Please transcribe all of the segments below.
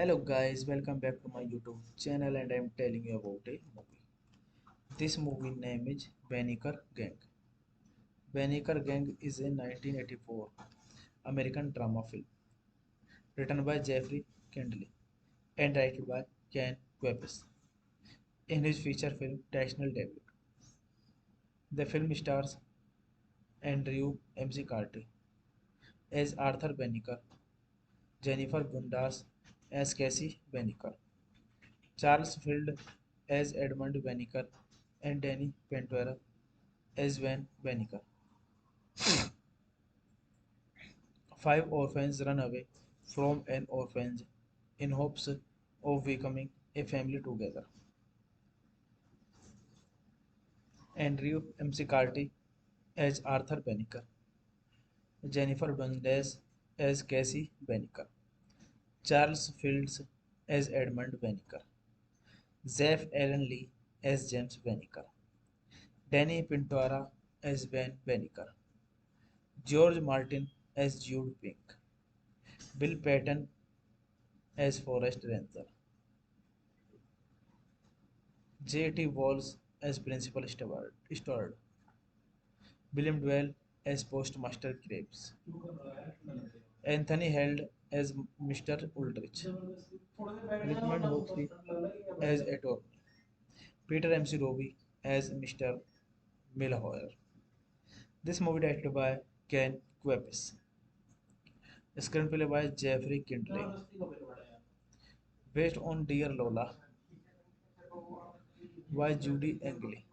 Hello guys, welcome back to my YouTube channel and I'm telling you about a movie. This movie name is Banneker Gang. Banneker Gang is a 1984 American drama film written by Jeffrey Kendley and directed by Ken Kwapis in his feature film National Debut. The film stars Andrew McCarthy as Arthur Banneker, Jennifer Bundas as Cassie Banneker, Charles Field as Edmund Banneker, and Danny Ventura as Van Banneker. Five orphans run away from an orphanage in hopes of becoming a family together. Andrew McCarthy as Arthur Banneker, Jennifer Dundas as Cassie Banneker, Charles Fields as Edmund Banneker, Zeph Allen Lee as James Banneker, Danny Pintora as Van Banneker, George Martin as Jude Pink, Bill Patton as Forrest Ranger, J.T. Walls as Principal Steward, William Dwell as Postmaster Graves, Anthony Held as Mr. Ulrich, Richmond Hoxie as Attorney, Peter M.C. Roby as Mr. Milhoyer. This movie directed by Ken Kwapis. Screenplay by Jeffrey Kindley. Based on Dear Lola, by Judy Engley,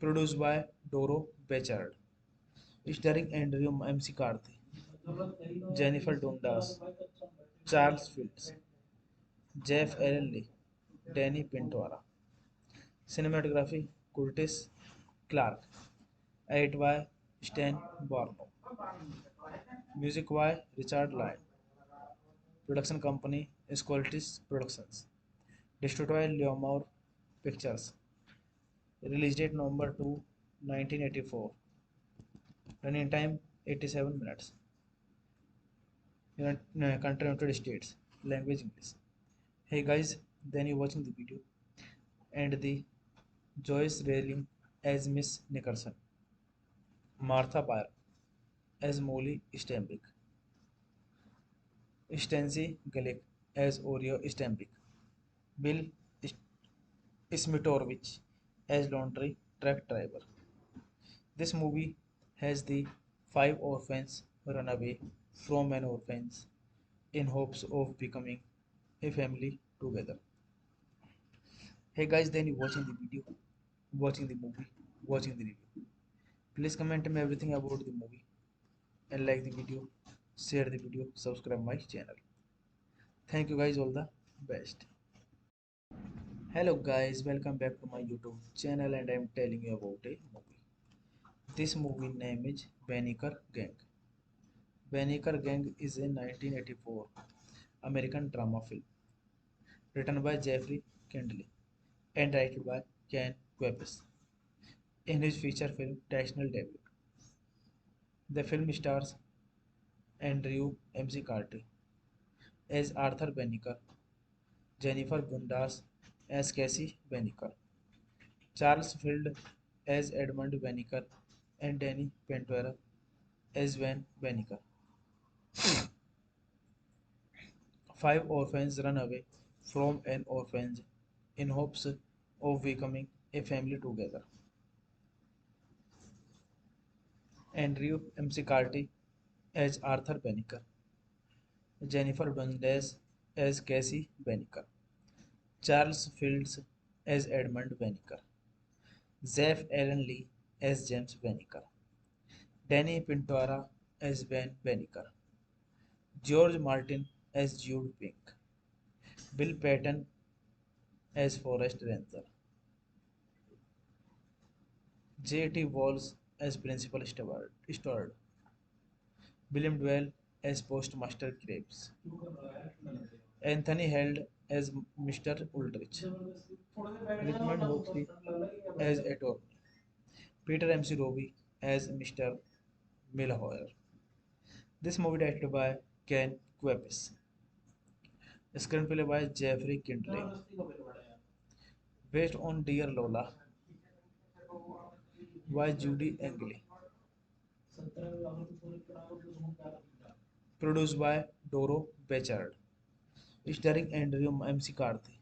produced by Doro Bechard, starring Andrew McCarthy, Jennifer Dundas, Charles Fields, Jeff Allen Lee, Danny Pintora. Cinematography Curtis Clark. Edit by Stan Barlow. Music by Richard Lyon. Production company Squaltis Productions. Distributed by Leomore Pictures. Release date November 2, 1984. Running time 87 minutes. Country United States. Language English. Hey guys, then you watching the video and the Joyce Railing as Miss Nickerson, Martha Byron as Molly Stembick, Stancy Galick as Oreo Stembick, Bill Smitorvich as laundry truck driver. This movie has the five orphans run away from an orphanage in hopes of becoming a family together. Hey guys, then you watching the video, watching the movie, watching the review. Please comment me everything about the movie and like the video, share the video, subscribe my channel. Thank you guys, all the best. Hello guys, welcome back to my YouTube channel and I'm telling you about a movie. This movie name is Banneker Gang. Banneker Gang is a 1984 American drama film written by Jeffrey Kendley and directed by Ken Kwapis in his feature film National Debut. The film stars Andrew McCarthy as Arthur Banneker, Jennifer Bundas as Cassie Banneker, Charles Field as Edmund Banneker, and Danny Pentuera as Van Banneker. Five orphans run away from an orphanage in hopes of becoming a family together. Andrew McCarthy as Arthur Banneker, Jennifer Dundas as Cassie Banneker, Charles Fields as Edmund Banneker, Zeph Allen Lee as James Banneker, Danny Pintora as Van Banneker, George Martin as Jude Pink, Bill Patton as Forrest Ranger, J.T. Walls as Principal Steward, William Dwell as Postmaster Graves, Anthony Held as Mr. Ulrich, Richmond Hoxley as Attorney, Peter M.C. Roby as Mr. Milhoyer. This movie directed by Ken Kwapis. Screenplay by Jeffrey Kindley. Based on Dear Lola by Judy Engley. Produced by Doro Bechard. Starring Andrew McCarthy,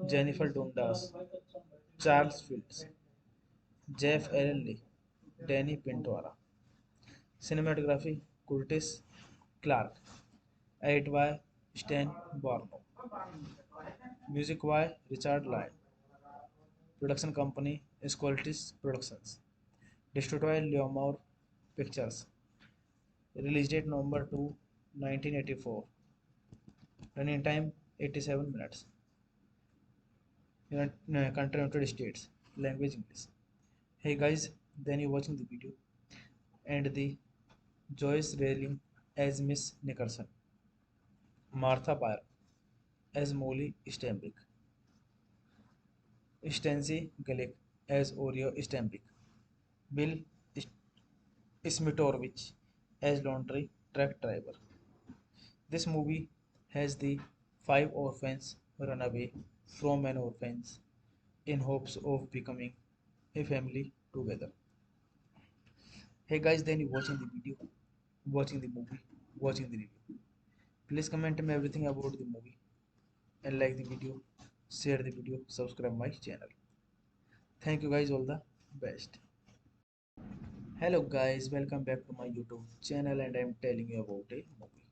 Jennifer Dundas, Charles Fields, Jeff Allen Lee, Danny Pintora. Cinematography Curtis Clark. Edit by Stan Barlow. Music by Richard Lyon. Production company Squaltis Productions. Distributed by Leomore Pictures. Release date November 2, 1984. Running time 87 minutes. Country United States. Language English. Hey guys, then you watching the video and the Joyce Railing as Miss Nickerson, Martha Byron as Molly Stembick, Stancy Galick as Oreo Stembick, Bill Smitorvich as laundry truck driver. This movie has the five orphans run away from an orphanage in hopes of becoming a family together. Hey guys, then you watching the video, watching the movie, watching the review. Please comment me everything about the movie and like the video, share the video, subscribe my channel. Thank you guys, all the best. Hello guys, welcome back to my YouTube channel and I'm telling you about a movie.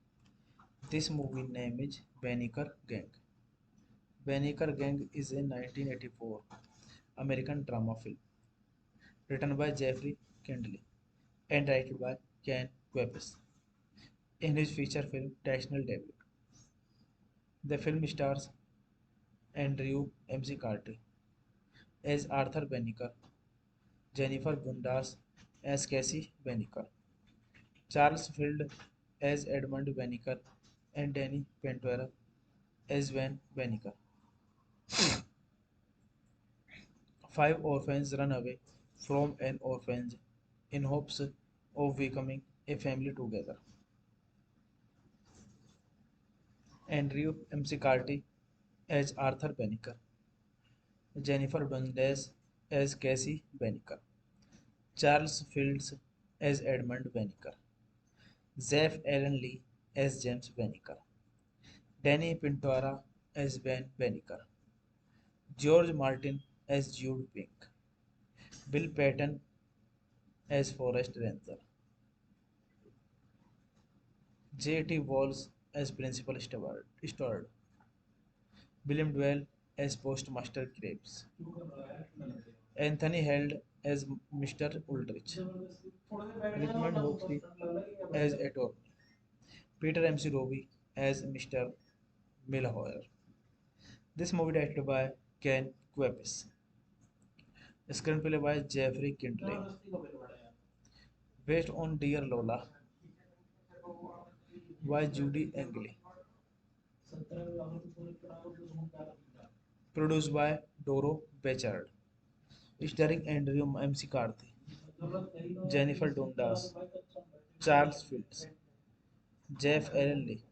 This movie name is Banneker Gang. Banneker Gang is a 1984 American drama film written by Jeffrey Kindle and directed by Ken Kwapis in his feature film National debut. The film stars Andrew McCarthy as Arthur Banneker, Jennifer Bundas as Cassie Banneker, Charles Field as Edmund Banneker, and Danny Ventura as Van Banneker. Five orphans run away from an orphanage in hopes of becoming a family together. Andrew McCarthy as Arthur Banneker, Jennifer Dundas as Cassie Banneker, Charles Fields as Edmund Banneker, Zeph Allen Lee as James Banneker, Danny Pintora as Ben Banneker, George Martin as Jude Pink, Bill Patton as Forrest Ranger, J.T. Walls as Principal Steward, William Dwell as Postmaster Krebs, Anthony Held as Mr. Ulrich, Richmond Hoxley as attorney, Peter MC Roby as Mr. Milhoyer. This movie directed by Ken Kwapis. Screenplay by Jeffrey Kindle. Based on Dear Lola by Judy Engley. Produced by Doro Bechard. Starring Andrew McCarthy, Jennifer Dundas, Charles Fields, Jeff Allen Lee,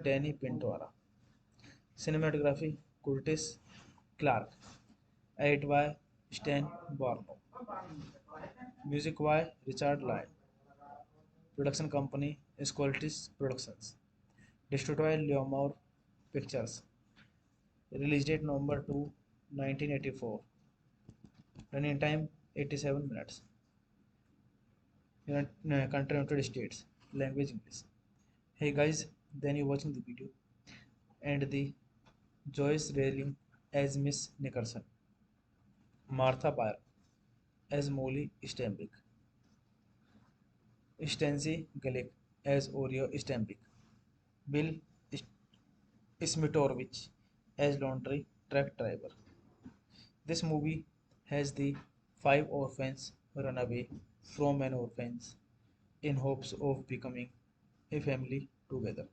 Danny Pintora. Cinematography Curtis Clark. Edit by Stan Barlow. Music by Richard Lyon. Production company Squaltis Productions. Distributed by Leomore Pictures. Release date November 2, 1984. Running time 87 minutes. Country United States. Language English. Hey guys, then you watching the video and the Joyce Railing as Miss Nicholson, Martha Byron as Molly Stenbeck, Stancy Galick as Oreo Stenbeck, Bill Smitovich as laundry truck driver. This movie has the five orphans run away from an orphanage in hopes of becoming a family together.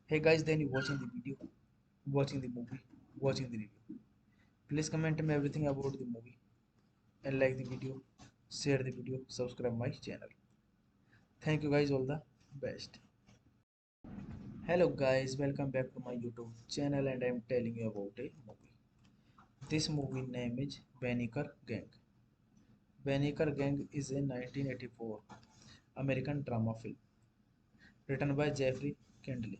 Hey guys, then you watching the video, watching the movie, watching the review. Please comment me everything about the movie and like the video, share the video, subscribe my channel. Thank you guys, all the best. Hello guys, welcome back to my YouTube channel and I'm telling you about a movie. This movie name is Banneker Gang. Banneker Gang is a 1984 American drama film written by Jeffrey Kindle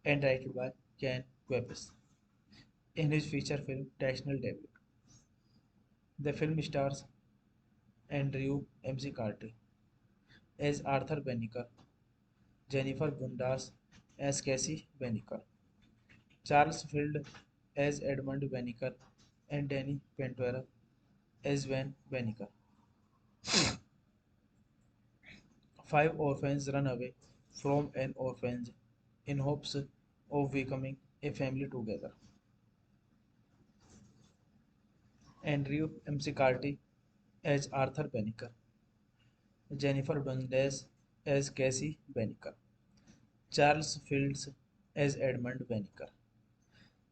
and directed by Ken Kwapis in his feature film National debut. The film stars Andrew McCarthy as Arthur Banneker, Jennifer Bundas as Cassie Banneker, Charles Field as Edmund Banneker, and Danny Ventura as Van Banneker. Five orphans run away from an orphanage in hopes of becoming a family together. Andrew McCarthy as Arthur Banneker, Jennifer Dundas as Cassie Banneker, Charles Fields as Edmund Banneker,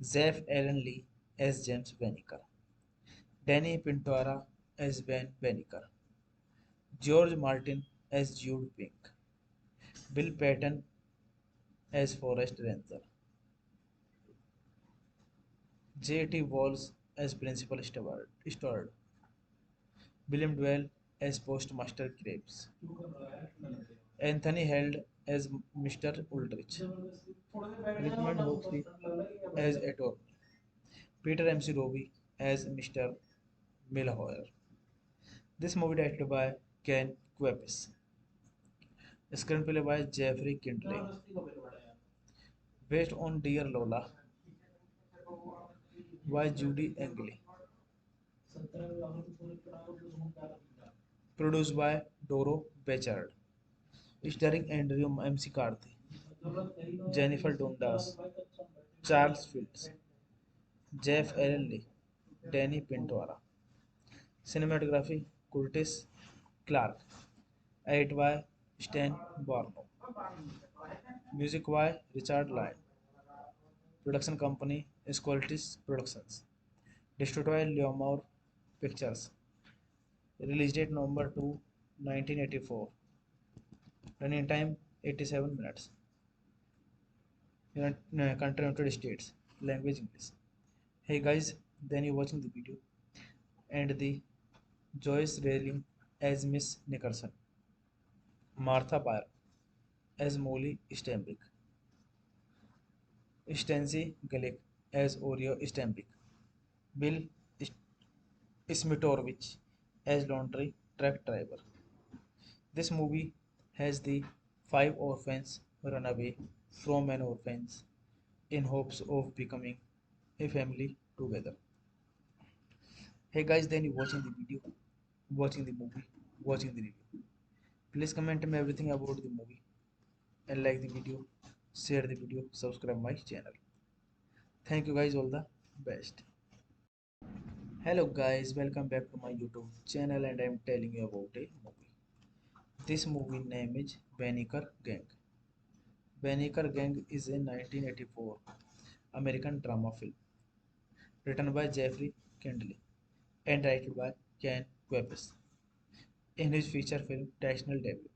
Zeph Allen Lee as James Banneker, Danny Pintora as Ben Banneker, George Martin as Jude Pink, Bill Patton as Forrest Ranger, J.T. Walls as Principal Steward, William Dwell as Postmaster Krebs, Anthony Held as Mr. Ulrich, Richmond Hoxley as attorney, Peter MC Roby as Mr. Milhoyer. This movie directed by Ken Kwapis. Screenplay by Jeffrey Kindle. Based on Dear Lola by Judy Engley. Produced by Doro Bechard. Starring Andrew McCarthy, Jennifer Dundas, Charles Fields, Jeff Allen Lee, Danny Pintora. Cinematography Curtis Clark. Edit by Stan Barlow. Music by Richard Lyon. Production company Squaltis Productions. Distributed by Leomore Pictures. Release date November 2, 1984. Running time 87 minutes. Country United States. Language English. Hey guys, then you watching the video and the Joyce Railing as Miss Nickerson, Martha Byron as Molly Steinbeck, Stancy Galick as Oreo Steinbeck, Bill Smitovich as laundry truck driver. This movie has the five orphans run away from an orphanage in hopes of becoming a family together. Hey guys, then you watching the video, watching the movie, watching the review. Please comment me everything about the movie and like the video, share the video, subscribe my channel. Thank you guys, all the best. Hello guys, welcome back to my YouTube channel and I am telling you about a movie. This movie name is Banneker Gang. Banneker Gang is a 1984 American drama film written by Jeffrey Kindley and directed by Ken Kwapis in his feature film national debut.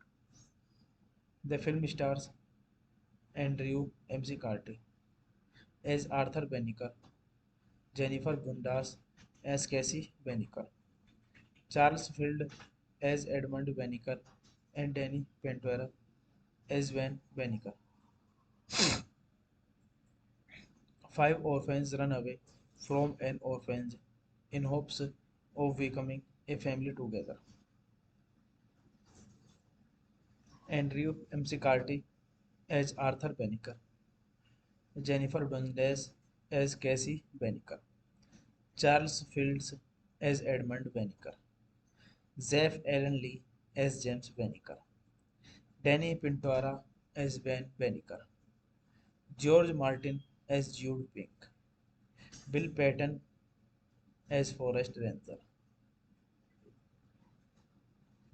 The film stars Andrew McCarthy as Arthur Banneker, Jennifer Bundas as Cassie Banneker, Charles Field as Edmund Banneker, and Danny Pentuera as Van Banneker. Five orphans run away from an orphanage in hopes of becoming a family together. Andrew McCarthy as Arthur Banneker, Jennifer Dundas as Cassie Banneker, Charles Fields as Edmund Banneker, Zeph Allen Lee as James Banneker, Danny Pintora as Van Banneker, George Martin as Jude Pink, Bill Patton as Forrest Ranger,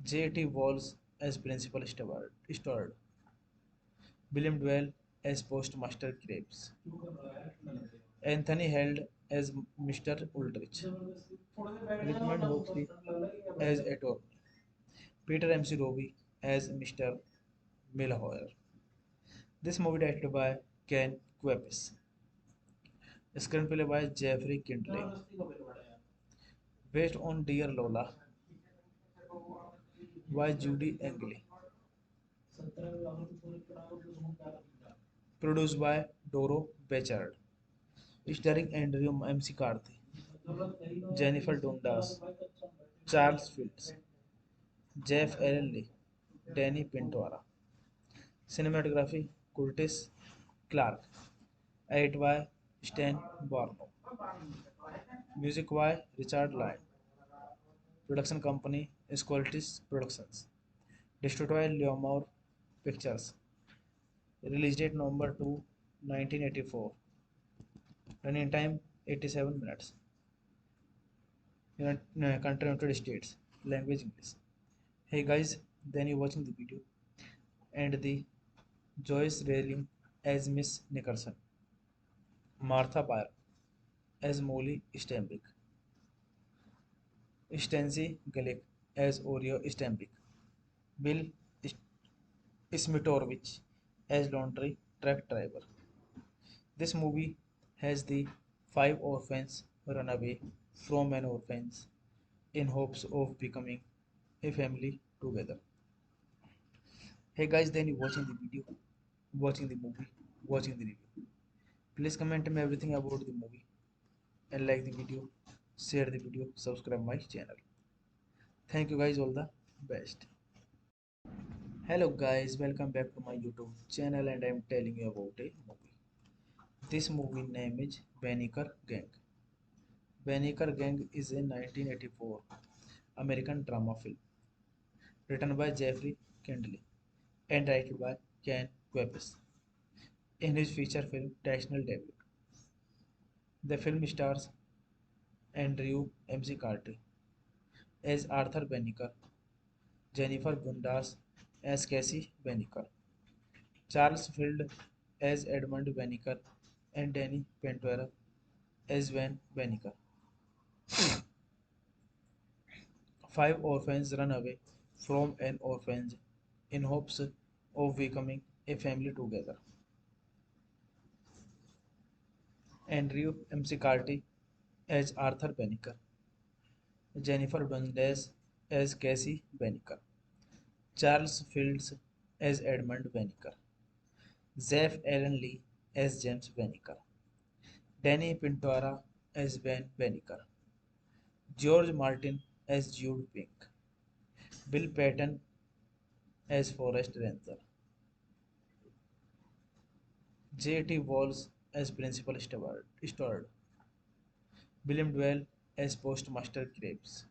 J.T. Walls as Principal Steward, William Dwell as Postmaster Graves, Anthony Held as Mr. Ulrich, Richmond Hoxley as Attorney, Peter M.C. Roby as Mr. Milhoyer. This movie directed by Ken Kwapis. Screenplay by Jeffrey Kindley. Based on Dear Lola by Judy Engley. Produced by Doro Bechard. Starring Andrew McCarthy, Jennifer Dundas, Charles Fields, Jeff Allen Lee, Danny Pintora. Cinematography Curtis Clark. Edit by Stan Barlow. Music by Richard Lyon. Production company Squaltis Productions. Distributed by Leomore Pictures. Release date November 2, 1984. Running time 87 minutes. Country United States. Language English. Hey guys, then you watching the video and the Joyce Railing as Miss Nickerson, Martha Byron as Molly Steinbeck, Stancy Galick as Oreo Steinbeck, Bill Smitovich as laundry truck driver. This movie has the five orphans run away from an orphanage in hopes of becoming a family together. Hey guys, then you watching the video, watching the movie, watching the review. Please comment me everything about the movie and like the video, share the video, subscribe my channel. Thank you guys, all the best. Hello guys, welcome back to my YouTube channel and I am telling you about a movie. This movie name is Banneker Gang. Banneker Gang is a 1984 American drama film written by Jeffrey Kendley and directed by Ken Kwapis in his feature film national debut. The film stars Andrew McCarthy as Arthur Banneker, Jennifer Bundas as Cassie Banneker, Charles Field as Edmund Banneker, and Danny Ventura as Van Banneker. Five orphans run away from an orphanage in hopes of becoming a family together. Andrew McCarthy as Arthur Banneker, Jennifer Dundas as Cassie Banneker, Charles Fields as Edmund Banneker, Zeph Allen Lee as James Banneker, Danny Pintora as Van Banneker, George Martin as Jude Pink, Bill Patton as Forrest Ranger, J.T. Walls as Principal Steward, William Dwell as Postmaster Graves,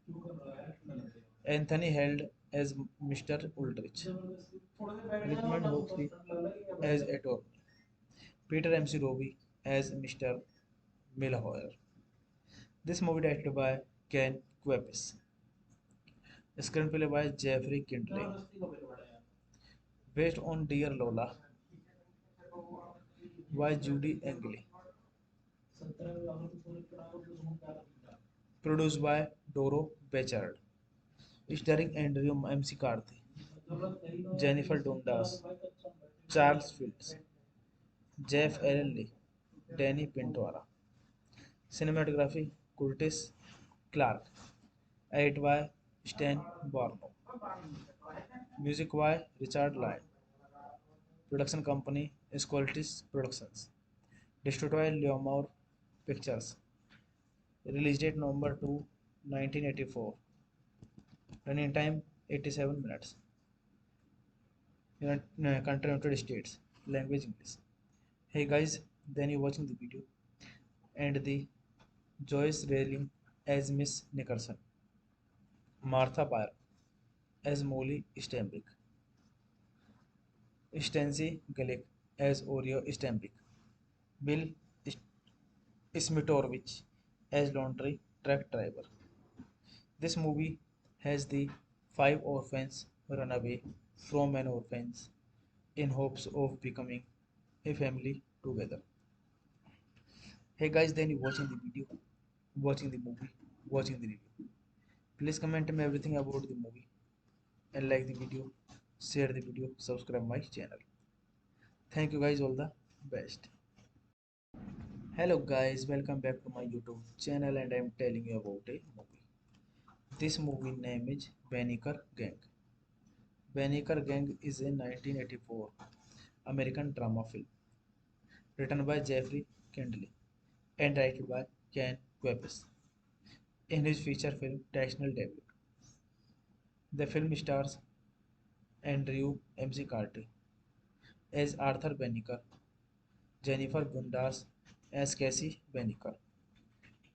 Anthony Held as Mr. Ulrich, Richmond Hoxley as attorney, Peter M.C. Roby as Mr. Milhoyer. This movie directed by Ken Kwapis. Screenplay by Jeffrey Kindley. Based on Dear Lola by Judy Engley. Produced by Doro Bechard. Starring Andrew McCarthy, Jennifer Dundas, Charles Fields, Jeff Allen Lee, Danny Pintora. Cinematography Curtis Clark. Edit by Stan Barlow. Music by Richard Lyon. Production company Esqualtis Productions. Distributed by Leomore Pictures. Release date November 2, 1984. Running time 87 minutes. Country United States. Language English. Hey guys, then you watching the video and the Joyce Railing as Miss Nickerson, Martha Byron as Molly Stembick, Stancy Galick as Oreo Stembick, Bill Smitorvich as laundry truck driver. This movie has the five orphans run away from an orphanage in hopes of becoming a family together. Hey guys, then you watching the video, watching the movie, watching the review. Please comment me everything about the movie and like the video, share the video, subscribe my channel. Thank you guys, all the best. Hello guys, welcome back to my YouTube channel and I'm telling you about a movie. This movie name is Banneker Gang. Banneker Gang is a 1984 American drama film written by Jeffrey Kendley and directed by Ken Kwapis in his feature film national debut. The film stars Andrew McCarthy as Arthur Banneker, Jennifer Bundas as Cassie Banneker,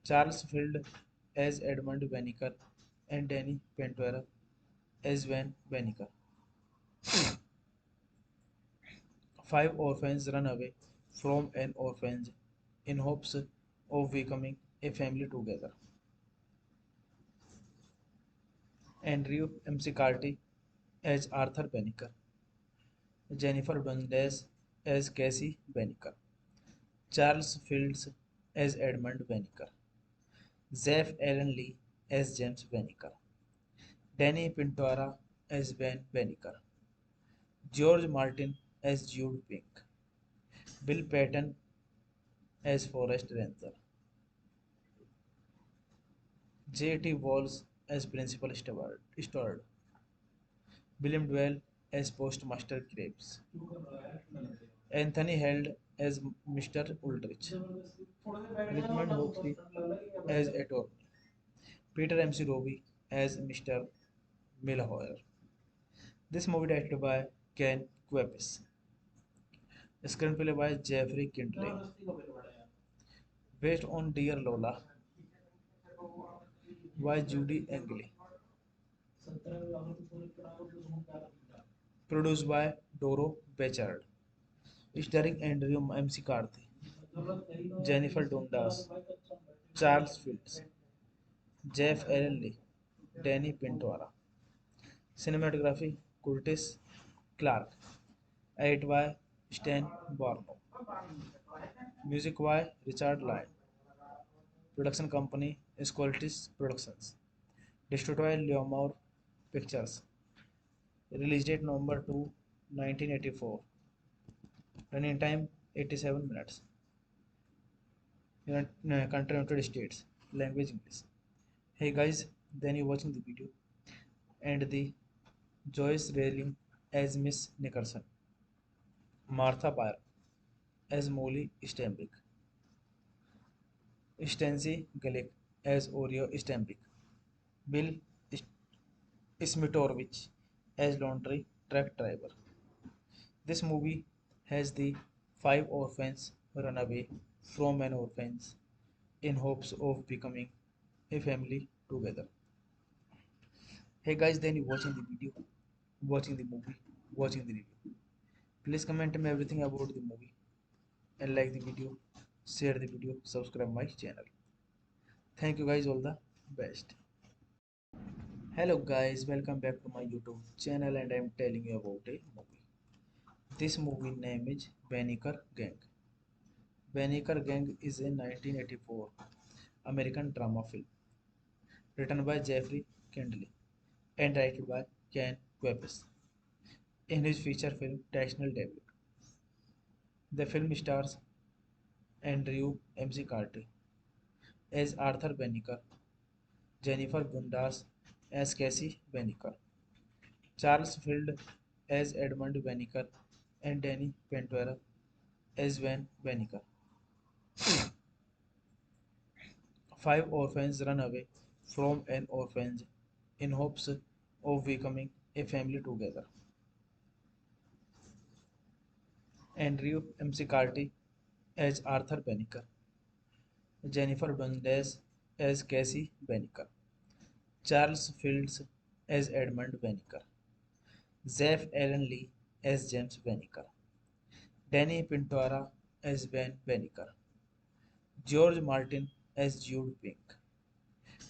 Charles Field as Edmund Banneker, and Danny Ventura as Van Banneker. Five orphans run away from an orphanage in hopes of becoming a family together. Andrew McCarthy as Arthur Banneker, Jennifer Dundas as Cassie Banneker, Charles Fields as Edmund Banneker, Zeph Allen Lee as James Banneker, Danny Pintora as Van Banneker, George Martin as Jude Pink, Bill Patton as Forrest Ranger, J.T. Walls as Principal Steward, William Dwell as Postmaster Graves, Anthony Held as Mr. Ulrich, Richmond Hoxley as attorney, Peter M.C. Roby as Mr. Milhoyer. This movie directed by Ken Kwapis. Screenplay by Jeffrey Kindley. Based on Dear Lola by Judy Engley. Produced by Doro Bechard. Starring Andrew McCarthy, Jennifer Dundas, Charles Fields, Jeff Allen Lee, Danny Pintora. Cinematography Curtis Clark. Edit by Stan Barlow. Music by Richard Lyon. Production company Squaltis Productions. Distributed by Leomore Pictures. Release date November 2, 1984. Running time 87 minutes. Country United States. Language English. Hey guys, then you watching the video and the Joyce Railing as Miss Nickerson, Martha Byron as Molly Stembick, Stancy Galick as Oreo Stembick, Bill Smitorvich as laundry truck driver. This movie has the five orphans run away from an orphanage in hopes of becoming a family together. Hey guys, then you watching the video, watching the movie, watching the review. Please comment me everything about the movie and like the video, share the video, subscribe my channel. Thank you guys, all the best. Hello guys, welcome back to my YouTube channel and I'm telling you about a movie. This movie name is Banneker Gang. Banneker Gang is a 1984 American drama film written by Jeffrey Kindley and directed by Ken Kwapis in his feature film National Debut. The film stars Andrew McCarthy as Arthur Banneker, Jennifer Bundas as Cassie Banneker, Charles Field as Edmund Banneker, and Danny Pentuera as Van Banneker. Five orphans run away from an orphanage in hopes of becoming a family together. Andrew McCarthy as Arthur Banneker, Jennifer Dundas as Cassie Banneker, Charles Fields as Edmund Banneker, Zeph Allen Lee as James Banneker, Danny Pintora as Ben Banneker, George Martin as Jude Pink,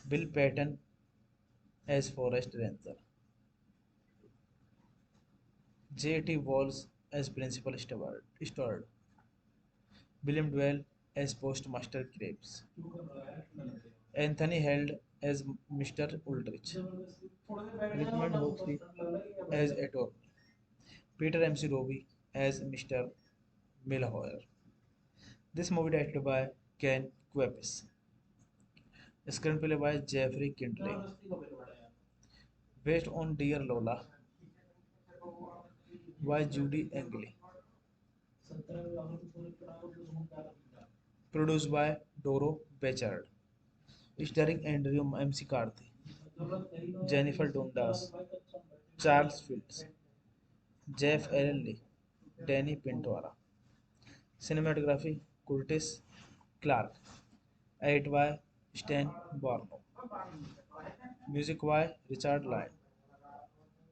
Bill Patton as Forest Ranger, J.T. Walls as Principal Steward, William Dwell as Postmaster Graves, Anthony Held as Mr. Ulrich, Richmond Hoxley as attorney, Peter M.C. Roby as Mr. Milhoyer. This movie directed by Ken Kwapis. Screenplay by Jeffrey Kindley. Based on Dear Lola by Judy Engley. Produced by Doro Bechard. Starring Andrew McCarthy, Jennifer Dundas, Charles Fields, Jeff Allen Lee, Danny Pintora. Cinematography Curtis Clark. Edit by Stan Barlow. Music by Richard Lyon.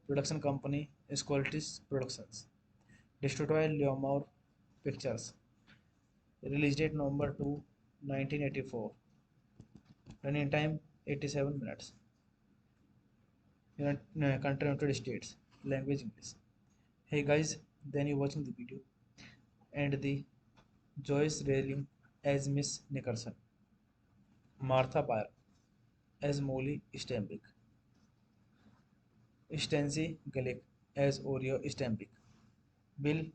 Production company Squaltis Productions. Distributed by Leomore Pictures. Release date November 2, 1984. Running time 87 minutes. Country United States. Language English. Hey guys, then you watching the video and the Joyce Railing as Miss Nickerson, Martha Byron as Molly Stembick, Stancy Galick as Oreo Stembick, Bill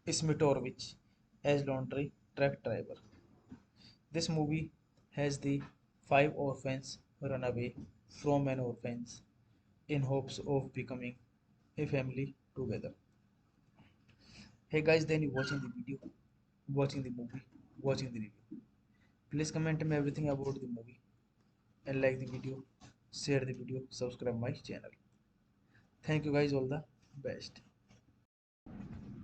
Smitorvich as laundry truck driver. This movie has the five orphans run away from an orphanage in hopes of becoming a family together. Hey guys, then you watching the video, watching the movie, watching the review. Please comment me everything about the movie and like the video, share the video, subscribe my channel. Thank you guys, all the best.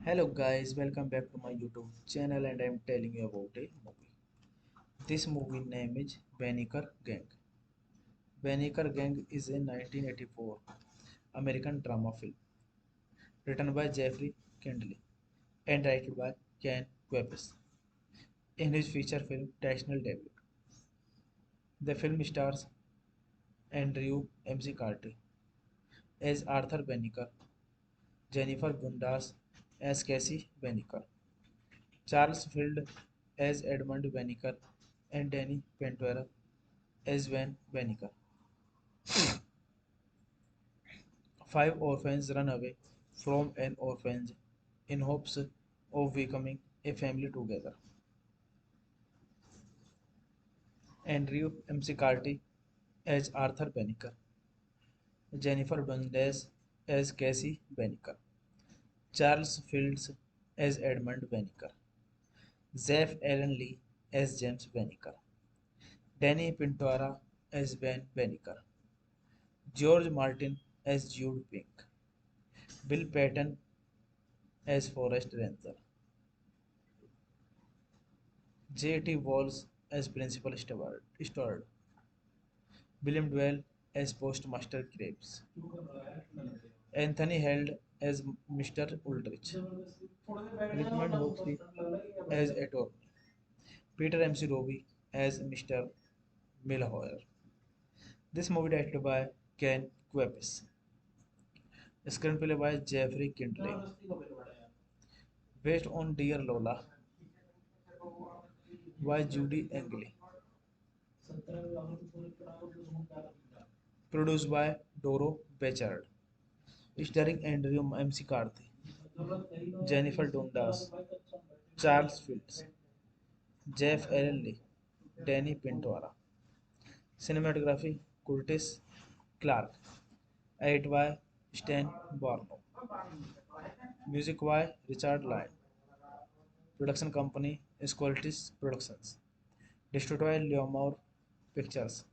Hello guys, welcome back to my YouTube channel and I'm telling you about a movie. This movie name is Banneker Gang. Banneker Gang is a 1984 American drama film written by Jeffrey Kindley and directed by Ken Kwapis in his feature film national debut. The film stars Andrew McCarthy as Arthur Banneker, Jennifer Bundas as Cassie Banneker, Charles Field as Edmund Banneker, and Danny Ventura as Van Banneker. Five orphans run away from an orphanage in hopes of becoming a family together. Andrew McCarthy as Arthur Banneker, Jennifer Dundas as Cassie Banneker, Charles Fields as Edmund Banneker, Zeph Allen Lee as James Banneker, Danny Pintora as Ben Banneker, George Martin as Jude Pink, Bill Patton as Forrest Ranger, J.T. Walls as Principal Steward, William Dwell as Postmaster Krebs, Anthony Held as Mr. Ulrich, Richmond Hawksley as attorney, Peter M.C. Roby as Mr. Milhoyer. This movie directed by Ken Kwapis. Screenplay by Jeffrey Kindley. Based on Dear Lola by Judy Engley. Produced by Doro Bechard. Starring Andrew McCarthy, Jennifer Dundas, Charles Fields, Jeff Allen Lee, Danny Pintora. Cinematography Curtis Clark. Edit by Stan Barlow. Music by Richard Lyon. Production company Squaltis Productions. Distributed by Leomore Pictures.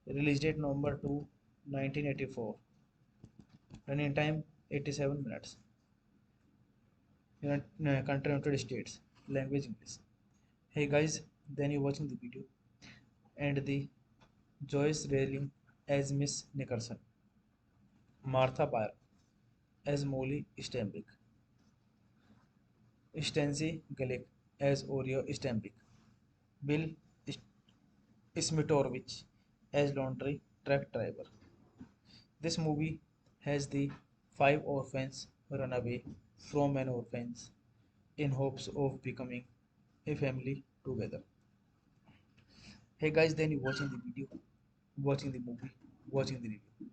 Release date November 2, 1984. Running time 87 minutes. Country United States. Language English. Hey guys, then you watching the video and the Joyce Railing as Miss Nicholson, Martha Byron as Molly Stenbeck, Stancy Galick as Oreo Stenbeck, Bill Smitovich as laundry truck driver. This movie has the five orphans run away from an orphanage in hopes of becoming a family together. Hey guys, then you watching the video, watching the movie, watching the review.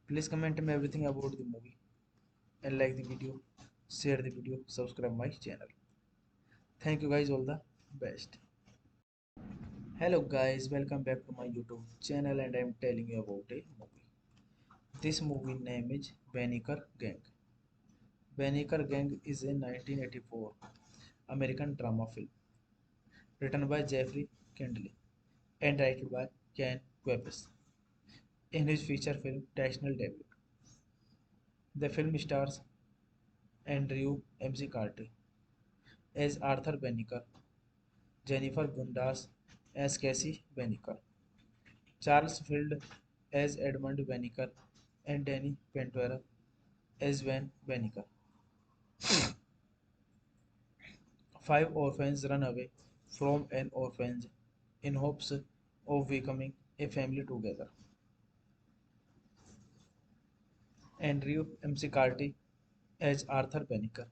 Please comment me everything about the movie and like the video, share the video, subscribe my channel. Thank you guys, all the best. Hello guys, welcome back to my YouTube channel and I'm telling you about a movie. This movie name is Banneker Gang. Banneker Gang is a 1984 American drama film written by Jeffrey Kindley and directed by Ken Kwapis in his feature film national debut. The film stars Andrew McCarthy as Arthur Banneker, Jennifer Bundas as Cassie Banneker, Charles Field as Edmund Banneker, and Danny Ventura as Van Banneker. Five orphans run away from an orphanage in hopes of becoming a family together. Andrew McCarthy as Arthur Banneker,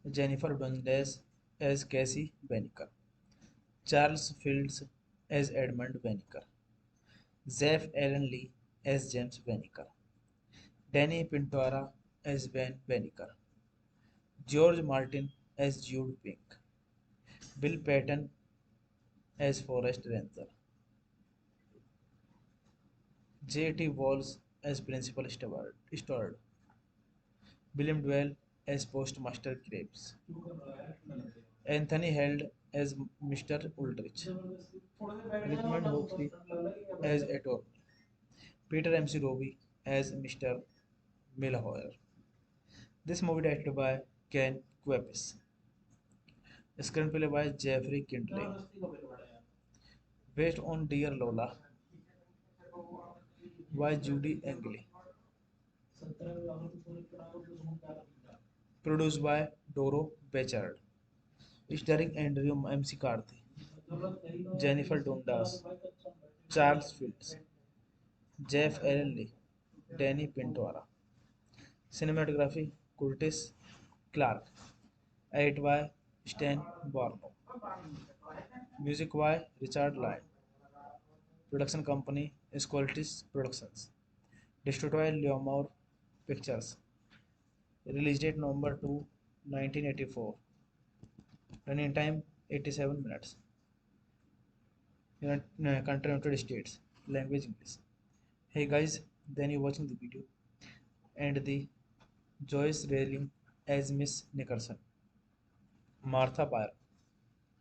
Jennifer Dundas as Cassie Banneker, Charles Fields as Edmund Banneker, Zeph Allen Lee as James Banneker, Danny Pintora as Van Banneker, George Martin as Jude Pink, Bill Patton as Forrest Ranger, J.T. Walls as Principal Steward, William Dwell as Postmaster Krebs, Anthony Held as Mr. Ulrich, Richmond Hawksley as attorney, Peter M.C. Roby as Mr. Milhoyer. This movie directed by Ken Kwapis. Screenplay by Jeffrey Kindle. Based on Dear Lola by Judy Engley. Produced by Doro Bechard. Starring Andrew McCarthy, Jennifer Dundas, Charles Fields, Jeff Allen Lee, Danny Pintora. Cinematography Curtis Clark. Edit by Stan Barlow. Music by Richard Lyon. Production company Squaltis Productions. Distributed by Leomore Pictures. Release date November 2, 1984. Running time 87 minutes. Country United States. Language English. Hey guys, then you watching the video and the Joyce Railing as Miss Nicholson, Martha Byron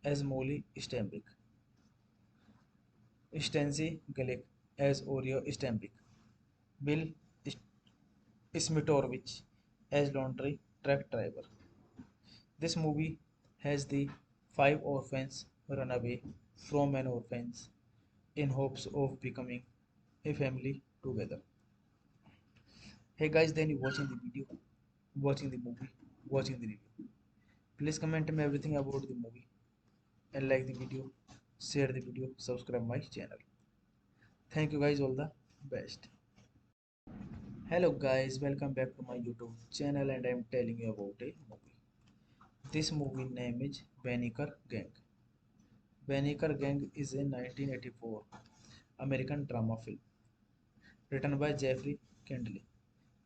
as Molly Stambik, Stancy Galick as Oreo Stambik, Bill Smitovich as laundry truck driver. This movie has the five orphans run away from an orphanage in hopes of becoming a family together. Hey guys, then you watching the video, watching the movie, watching the review. Please comment me everything about the movie and like the video, share the video, subscribe my channel. Thank you guys, all the best. Hello guys, welcome back to my YouTube channel and I'm telling you about a movie. This movie name is Banneker Gang. Banneker Gang is a 1984 American drama film written by Jeffrey Kindle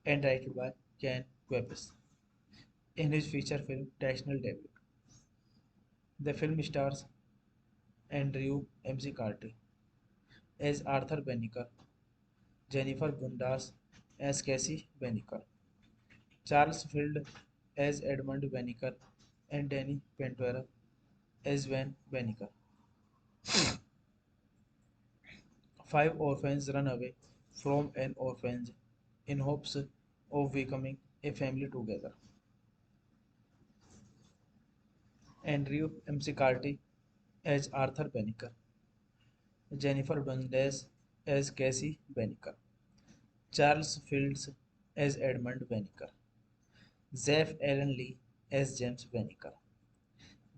and directed by Ken Kwapis in his feature film National Debut. The film stars Andrew McCarthy as Arthur Banneker, Jennifer Bundas as Cassie Banneker, Charles Field as Edmund Banneker, and Danny Pentuera as Van Banneker. Five orphans run away from an orphanage in hopes of becoming a family together. Andrew McCarthy as Arthur Banneker, Jennifer Dundas as Cassie Banneker, Charles Fields as Edmund Banneker, Zeph Allen Lee as James Banneker,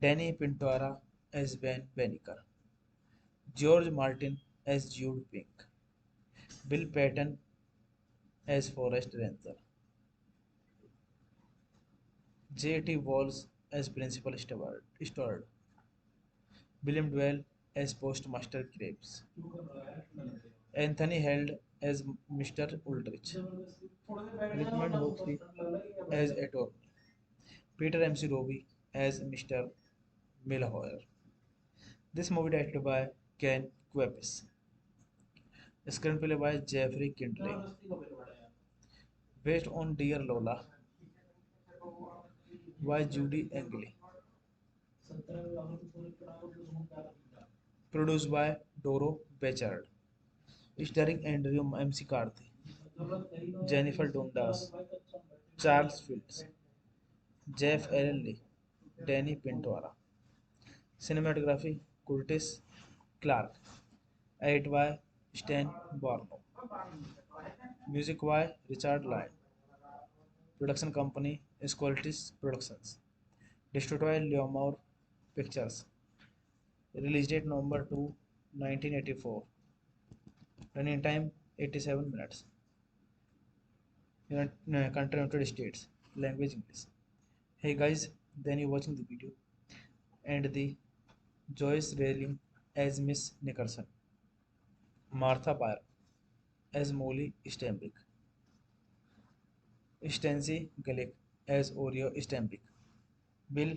Danny Pintora as Van Banneker, George Martin as Jude Pink, Bill Patton as Forrest Ranger, J.T. Walls as Principal Steward, William Dwell as Postmaster Graves, Anthony Held as Mr. Ulrich, Richmond Hoxley as Attorney, Peter M.C. Roby as Mr. Milhoyer. This movie directed by Ken Kwapis. Screenplay by Jeffrey Kindle. Based on Dear Lola by Judy Engley. Produced by Doro Bechard. Starring Andrew McCarthy, Jennifer Dundas, Charles Fields, Jeff Allen Lee, Danny Pintora. Cinematography Curtis Clark. Edit by Stan Barlow. Music by Richard Lyon. Production company Squaltis Productions. Distributed by Leomore Pictures. Release date November 2, 1984. Running time 87 minutes. Country United States. Language English. Hey guys, then you watching the video and the Joyce Railing as Miss Nicholson, Martha Byron as Molly Stambik, Stancy Galick as Oreo Stambik, Bill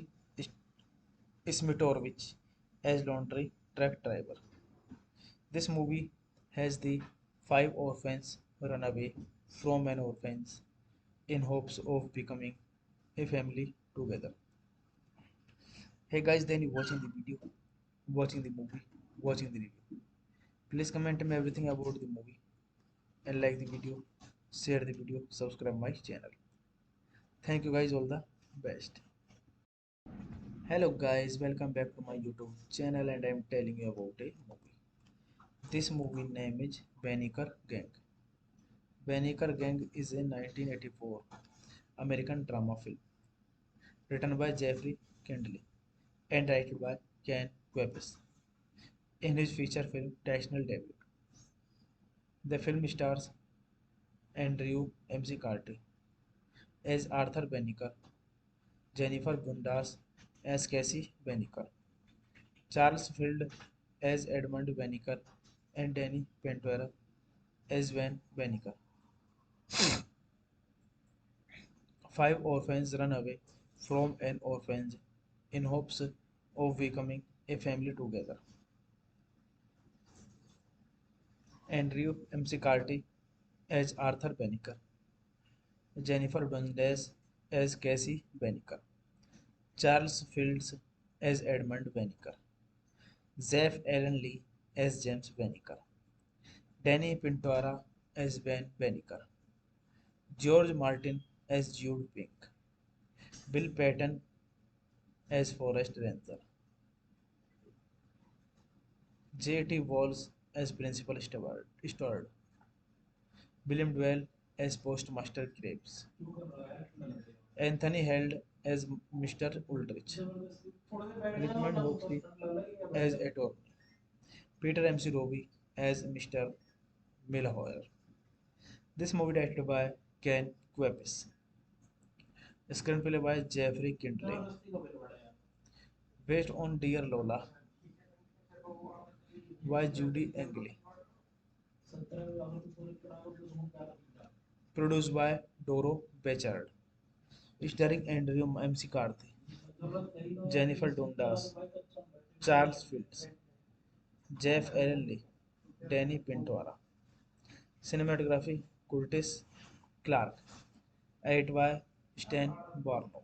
Smitovich as laundry truck driver. This movie has the five orphans run away from an orphanage in hopes of becoming a family together. Hey guys, then you watching the video, watching the movie, watching the review. Please comment me everything about the movie and like the video, share the video, subscribe my channel. Thank you guys, all the best. Hello guys, welcome back to my YouTube channel and I'm telling you about a movie. This movie name is Banneker Gang. Banneker Gang is a 1984 American drama film written by Jeffrey Kendley and directed by Ken Kwapis in his feature film national debut. The film stars Andrew McCarthy as Arthur Banneker, Jennifer Bundas as Cassie Banneker, Charles Field as Edmund Banneker, and Danny Ventura as Van Banneker. Five orphans run away from an orphanage in hopes of becoming a family together. Andrew McCarthy as Arthur Banneker, Jennifer Dundas as Cassie Banneker, Charles Fields as Edmund Banneker, Zeph Allen Lee as James Banneker, Danny Pintora as Van Banneker, George Martin as Jude Pink, Bill Patton as Forrest Ranger, J.T. Walls as Principal Steward, William Dwell as Postmaster Krebs, Anthony Held as Mr. Ulrich, Richmond Hoxley as attorney, Peter M.C. Roby as Mr. Milhoyer. This movie directed by Ken Kwapis. Screenplay by Jeffrey Kindley. Based on Dear Lola by Judy Engley. Produced by Doro Bechard. Starring Andrew McCarthy, Jennifer Dundas, Charles Fields, Jeff Allen Lee, Danny Pintora. Cinematography Curtis Clark. Edit by Stan Barlow.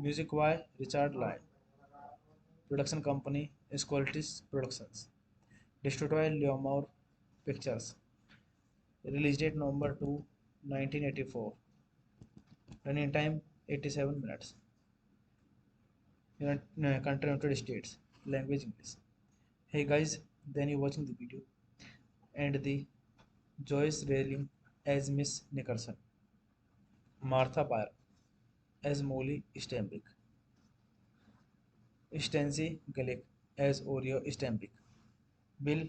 Music by Richard Lyon. Production company is Qualities Productions. Distributed by Leomore Pictures. Release date November 2, 1984. Running time 87 minutes. Country United States. Language English. Hey guys, then you watching the video and the Joyce Railing as Miss Nickerson, Martha Byron as Molly Stembrick, Stancy Galick as Oreo Stembrick, Bill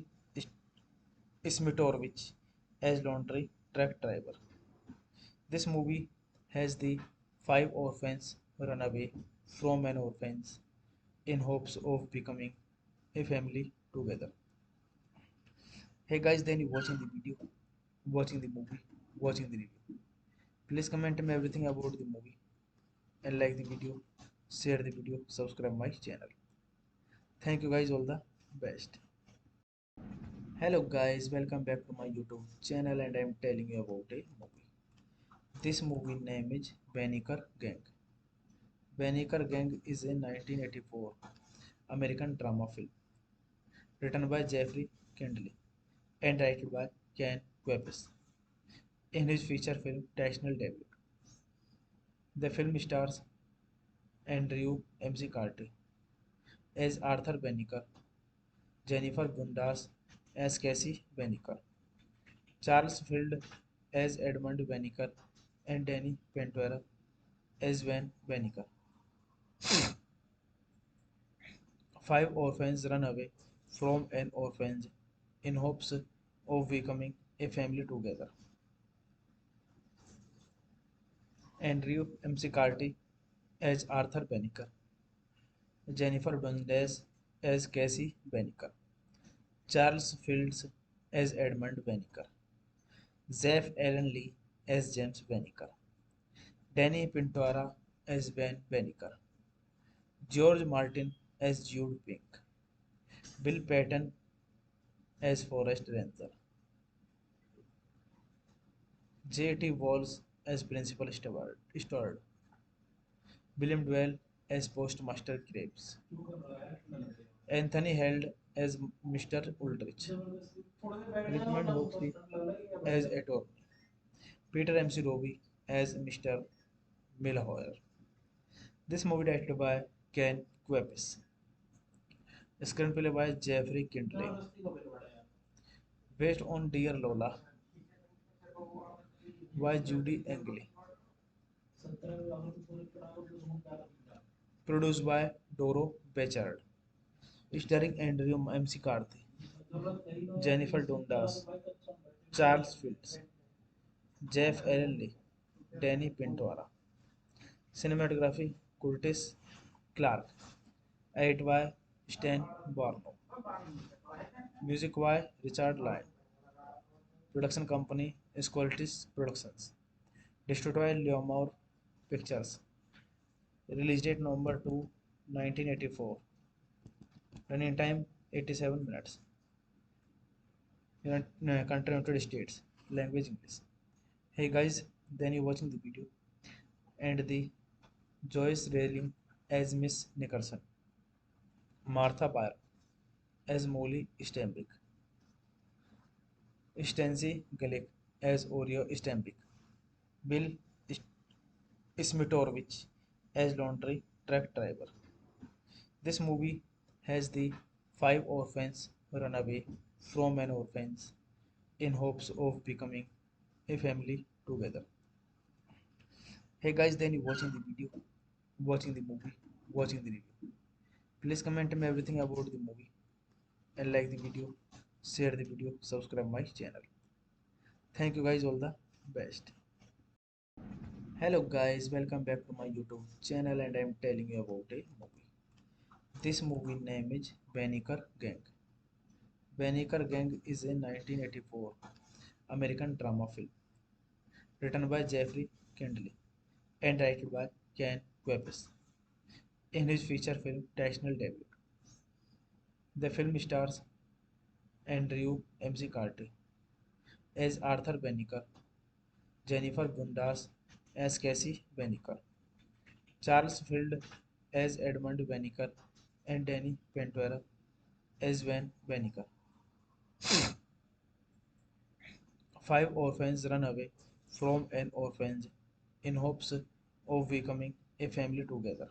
Smitorvich as laundry truck driver. This movie has the five orphans run away from an orphanage in hopes of becoming a family together. Hey guys, then you watching the video, watching the movie, watching the review. Please comment me everything about the movie and like the video, share the video, subscribe my channel. Thank you guys, all the best. Hello guys, welcome back to my YouTube channel and I'm telling you about a movie. This movie name is Banneker Gang. Banneker Gang is a 1984 American drama film written by Jeffrey Kendley and directed by Ken Kwapis in his feature film national debut. The film stars Andrew McCarthy as Arthur Banneker, Jennifer Bundas as Cassie Banneker, Charles Field as Edmund Banneker, and Danny Ventura as Van Banneker. Five orphans run away from an orphanage in hopes of becoming a family together. Andrew McCarthy as Arthur Banneker, Jennifer Dundas as Cassie Banneker, Charles Fields as Edmund Banneker, Zeph Allen Lee as James Banneker, Danny Pintora as Van Banneker, George Martin as Jude Pink, Bill Patton as Forrest Ranger, J.T. Walls as Principal Steward, William Dwell as Postmaster Krebs, Anthony Held as Mr. Ulrich, Richmond Hoxley as attorney, Peter M.C. Roby as Mr. Milhoyer. This movie directed by Ken Kwapis. Screenplay by Jeffrey Kindley. Based on Dear Lola by Judy Engley. Produced by Doro Bechard. Starring Andrew McCarthy, Jennifer Dundas, Charles Fields, Jeff Allen Lee, Danny Pintora. Cinematography Curtis Clark. Edit by Stan Barlow. Music by Richard Lyon. Production company Squaltis Productions. Distributed by Leomore Pictures. Release date November 2, 1984. Running time 87 minutes. Country United States. Language English. Hey guys, then you watching the video and the Joyce Railing as Miss Nickerson, Martha Byron as Molly Steinbeck, Stancy Galick as Oreo Steinbeck, Bill Smitovich as laundry truck driver. This movie has the five orphans run away from an orphanage in hopes of becoming a family together. Hey guys, then you watching the video, watching the movie, watching the review. Please comment me everything about the movie and like the video, share the video, subscribe my channel. Thank you guys, all the best. Hello guys, welcome back to my YouTube channel and I'm telling you about a movie. This movie name is Banneker Gang. Banneker Gang is a 1984 American drama film written by Jeffrey Kindley and directed by Ken Kwapis in his feature film National Debut. The film stars Andrew McCarthy as Arthur Banneker, Jennifer Bundas as Cassie Banneker, Charles Field as Edmund Banneker, and Danny Pentuera as Van Banneker. Five orphans run away from an orphanage in hopes of becoming a family together.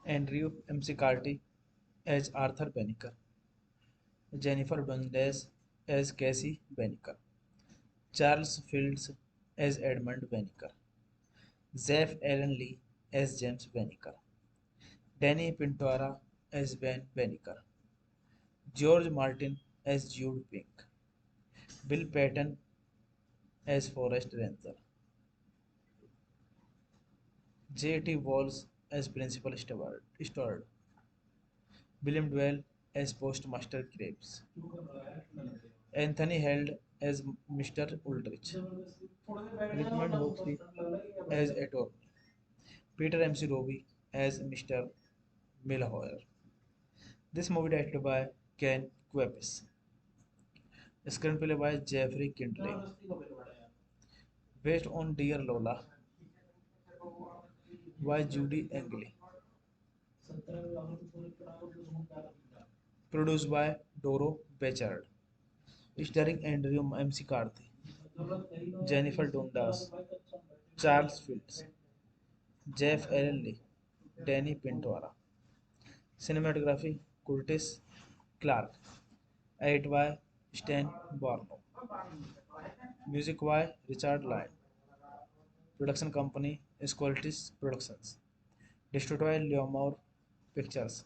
Andrew McCarthy as Arthur Banneker, Jennifer Dundas as Cassie Banneker, Charles Fields as Edmund Banneker, Zeph Allen Lee as James Banneker, Danny Pintora as Ben Banneker, George Martin as Jude Pink, Bill Patton as Forest Ranger, J.T. Walls as Principal Steward, William Dwell as Postmaster Graves, Anthony Held as Mr. Ulrich, Richmond Hoxley as attorney, Peter M.C. Roby as Mr. Milhoyer. This movie directed by Ken Kwapis. Screenplay by Jeffrey Kindley. Based on Dear Lola by Judy Engley. Produced by Doro Bechard. Starring Andrew McCarthy, Jennifer Dundas, Charles Fields, Jeff Allen Lee, Danny Pintora. Cinematography Curtis Clark. Edit by Stan Barlow. Music by Richard Lyon. Production company Squaltis Productions. Distributed by Leomore Pictures.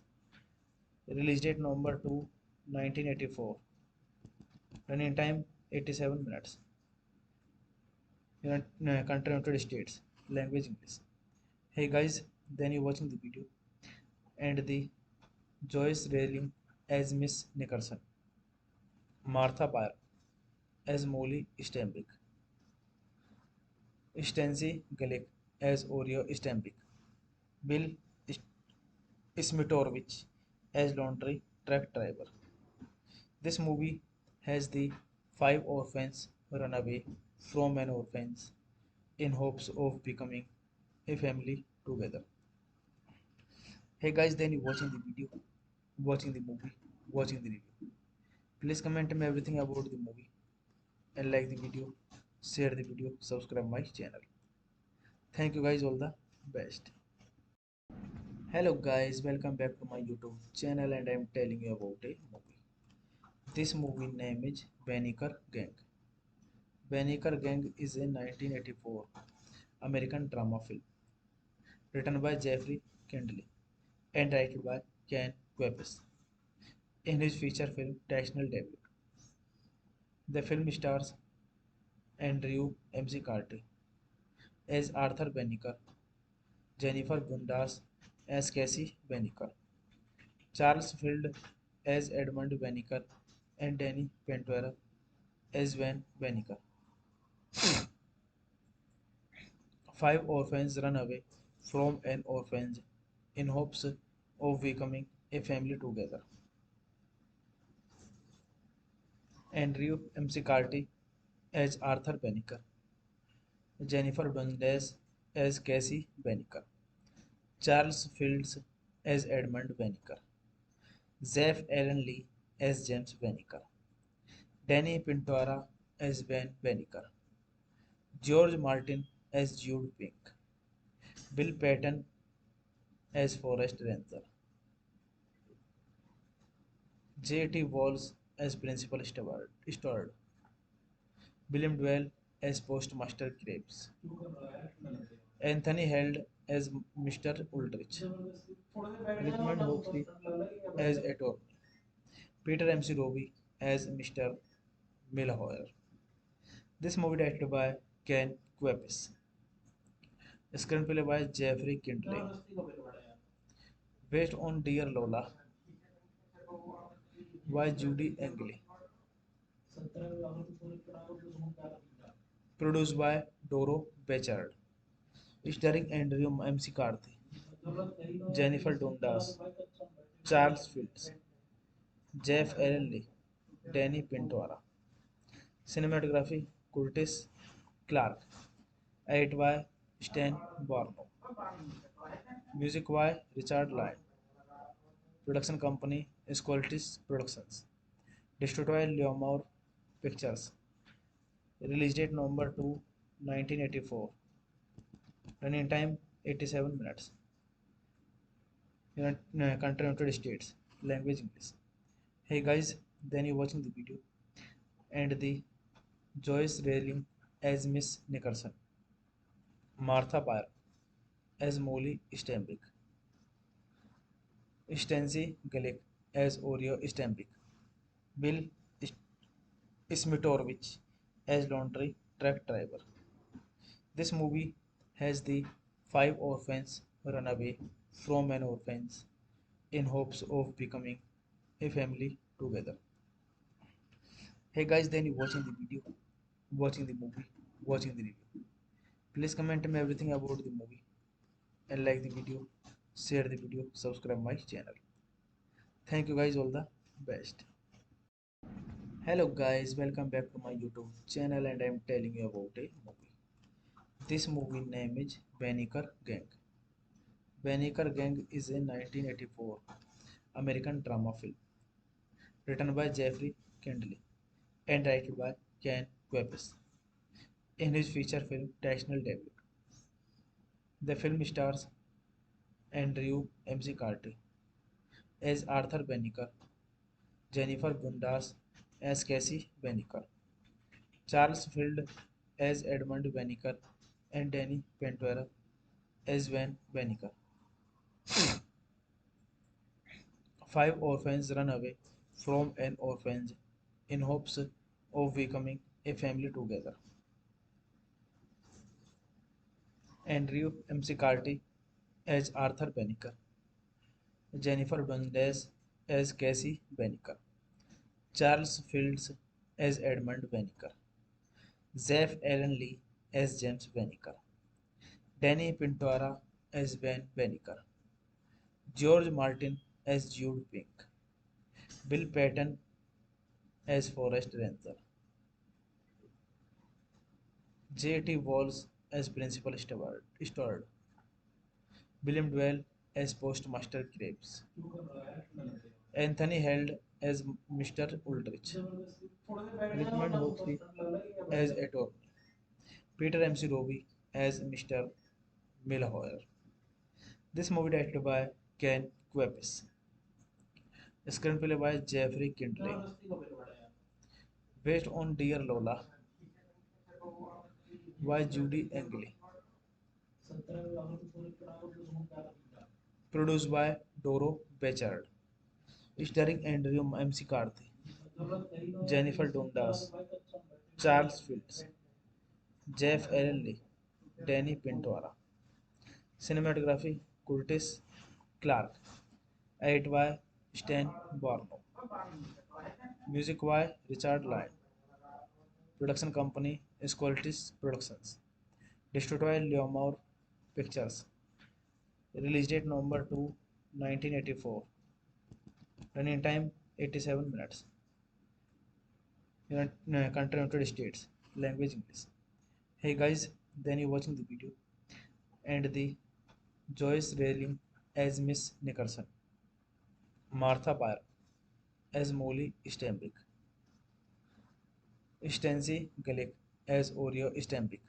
Release date November 2, 1984. Running time 87 minutes. Country United States. Language English. Hey guys, then you watching the video and the Joyce Railing as Miss Nickerson, Martha Byron as Molly Steinbeck, Stancy Galick as Oreo Steinbeck, Bill Smitovich as laundry truck driver. This movie has the five orphans run away from an orphanage in hopes of becoming a family together. Hey guys, then you watching the video, watching the movie, watching the review. Please comment me everything about the movie and like the video, share the video, subscribe my channel. Thank you guys, all the best. Hello guys, welcome back to my YouTube channel and I'm telling you about a movie. This movie name is Banneker Gang. Banneker Gang is a 1984 American drama film written by Jeffrey Kindle and directed by Ken Kwapis in his feature film national debut. The film stars Andrew McCarthy as Arthur Banneker, Jennifer Bundas as Cassie Banneker, Charles Field as Edmund Banneker, and Danny Ventura as Van Banneker. Five orphans run away from an orphanage in hopes of becoming a family together. Andrew McCarthy as Arthur Banneker, Jennifer Dundas as Cassie Banneker, Charles Fields as Edmund Banneker, Zeph Allen Lee as James Banneker, Danny Pintora as Van Banneker, George Martin as Jude Pink, Bill Patton as Forrest Ranger, J.T. Walls as Principal Steward, William Dwell as Postmaster Graves, Anthony Held as Mr. Ulrich, Richmond Hoxley as Attorney, Peter MC Roby as Mr. Milhoyer. This movie directed by Ken Kwapis. Screenplay by Jeffrey Kindle. Based on Dear Lola by Judy Engley. Produced by Doro Bechard. Starring Andrew McCarthy, Jennifer Dundas, Charles Fields, Jeff Allen Lee, Danny Pintora. Cinematography Curtis Clark. Edit by Stan Barlow. Music by Richard Lyon. Production company is Qualities Productions. Distributed by Leomore Pictures. Release date November 2, 1984. Running time 87 minutes. Country United States. Language English. Hey guys, then you watching the video and the Joyce Railing as Miss Nicholson, Martha Byron as Molly Steinbeck, Stancy Galick as Oreo Steinbeck, Bill Smitovich as laundry truck driver. This movie has the five orphans run away from an orphanage in hopes of becoming a family together. Hey guys, then you watching the video, watching the movie, watching the review. Please comment me everything about the movie and like the video, share the video, subscribe my channel. Thank you guys, all the best. Hello guys, welcome back to my YouTube channel and I'm telling you about a movie. This movie name is Banneker Gang. Banneker Gang is a 1984 American drama film written by Jeffrey Kindle and directed by Ken Kwapis in his feature film national debut. The film stars Andrew McCarthy as Arthur Banneker, Jennifer Bundas as Cassie Banneker, Charles Field as Edmund Banneker, and Danny Ventura as Van Banneker. Five orphans run away from an orphanage in hopes of becoming a family together. Andrew McCarthy as Arthur Banneker, Jennifer Dundas as Cassie Banneker, Charles Fields as Edmund Banneker, Zeph Allen Lee as James Banneker, Danny Pintora as Van Banneker, George Martin as Jude Pink, Bill Patton as Forrest Ranger, J.T. Walls as Principal Steward, William Dwell as Postmaster Graves, Anthony Held as Mr. Ulrich, Richmond Hoxley as Attorney, Peter MC Roby as Mr. Milhoyer. This movie directed by Ken Kwapis. Screenplay by Jeffrey Kindley. Based on Dear Lola by Judy Engley. Produced by Doro Bechard. Starring Andrew McCarthy, Jennifer Dundas, Charles Fields, Jeff Allen Lee, Danny Pintora. Cinematography Curtis Clark. Edit by Stan Barlow. Music by Richard Lyon. Production company Esqualtis Productions. Distributed by Leomore Pictures. Release date November 2, 1984. Running time 87 minutes. Country United States. Language English. Hey guys, then you watching the video and the Joyce Railing as Miss Nickerson, Martha Byron as Molly Stembick, Stancy Galick as Oreo Stembick,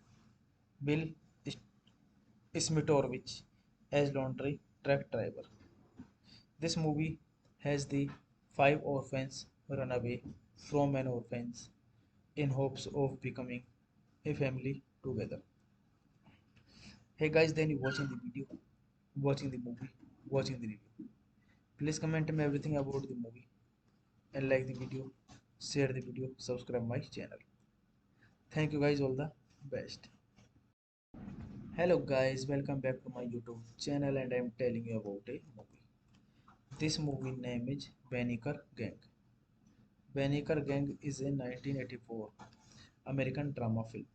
Bill Smitorvich as laundry truck driver. This movie has the five orphans run away from an orphanage in hopes of becoming a family together. Hey guys, then you watching the video, watching the movie, watching the review. Please comment me everything about the movie and like the video, share the video, subscribe my channel. Thank you guys, all the best. Hello guys, welcome back to my YouTube channel and I'm telling you about a movie. This movie name is Banneker Gang. Banneker Gang is a 1984 American drama film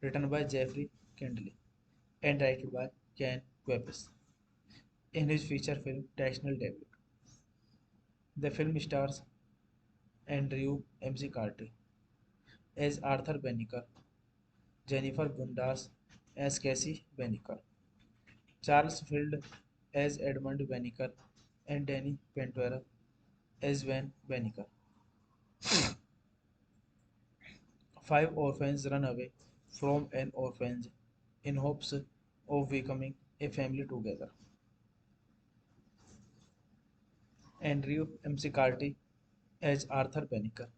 written by Jeffrey Kindley and directed by Ken Kwapis in his feature film National Debut. The film stars Andrew McCarthy as Arthur Banneker, Jennifer Bundas as Cassie Banneker, Charles Field as Edmund Banneker, and Danny Pentuera as Van Banneker. Five orphans run away from an orphanage in hopes of becoming a family together. Andrew McCarthy as Arthur Banneker,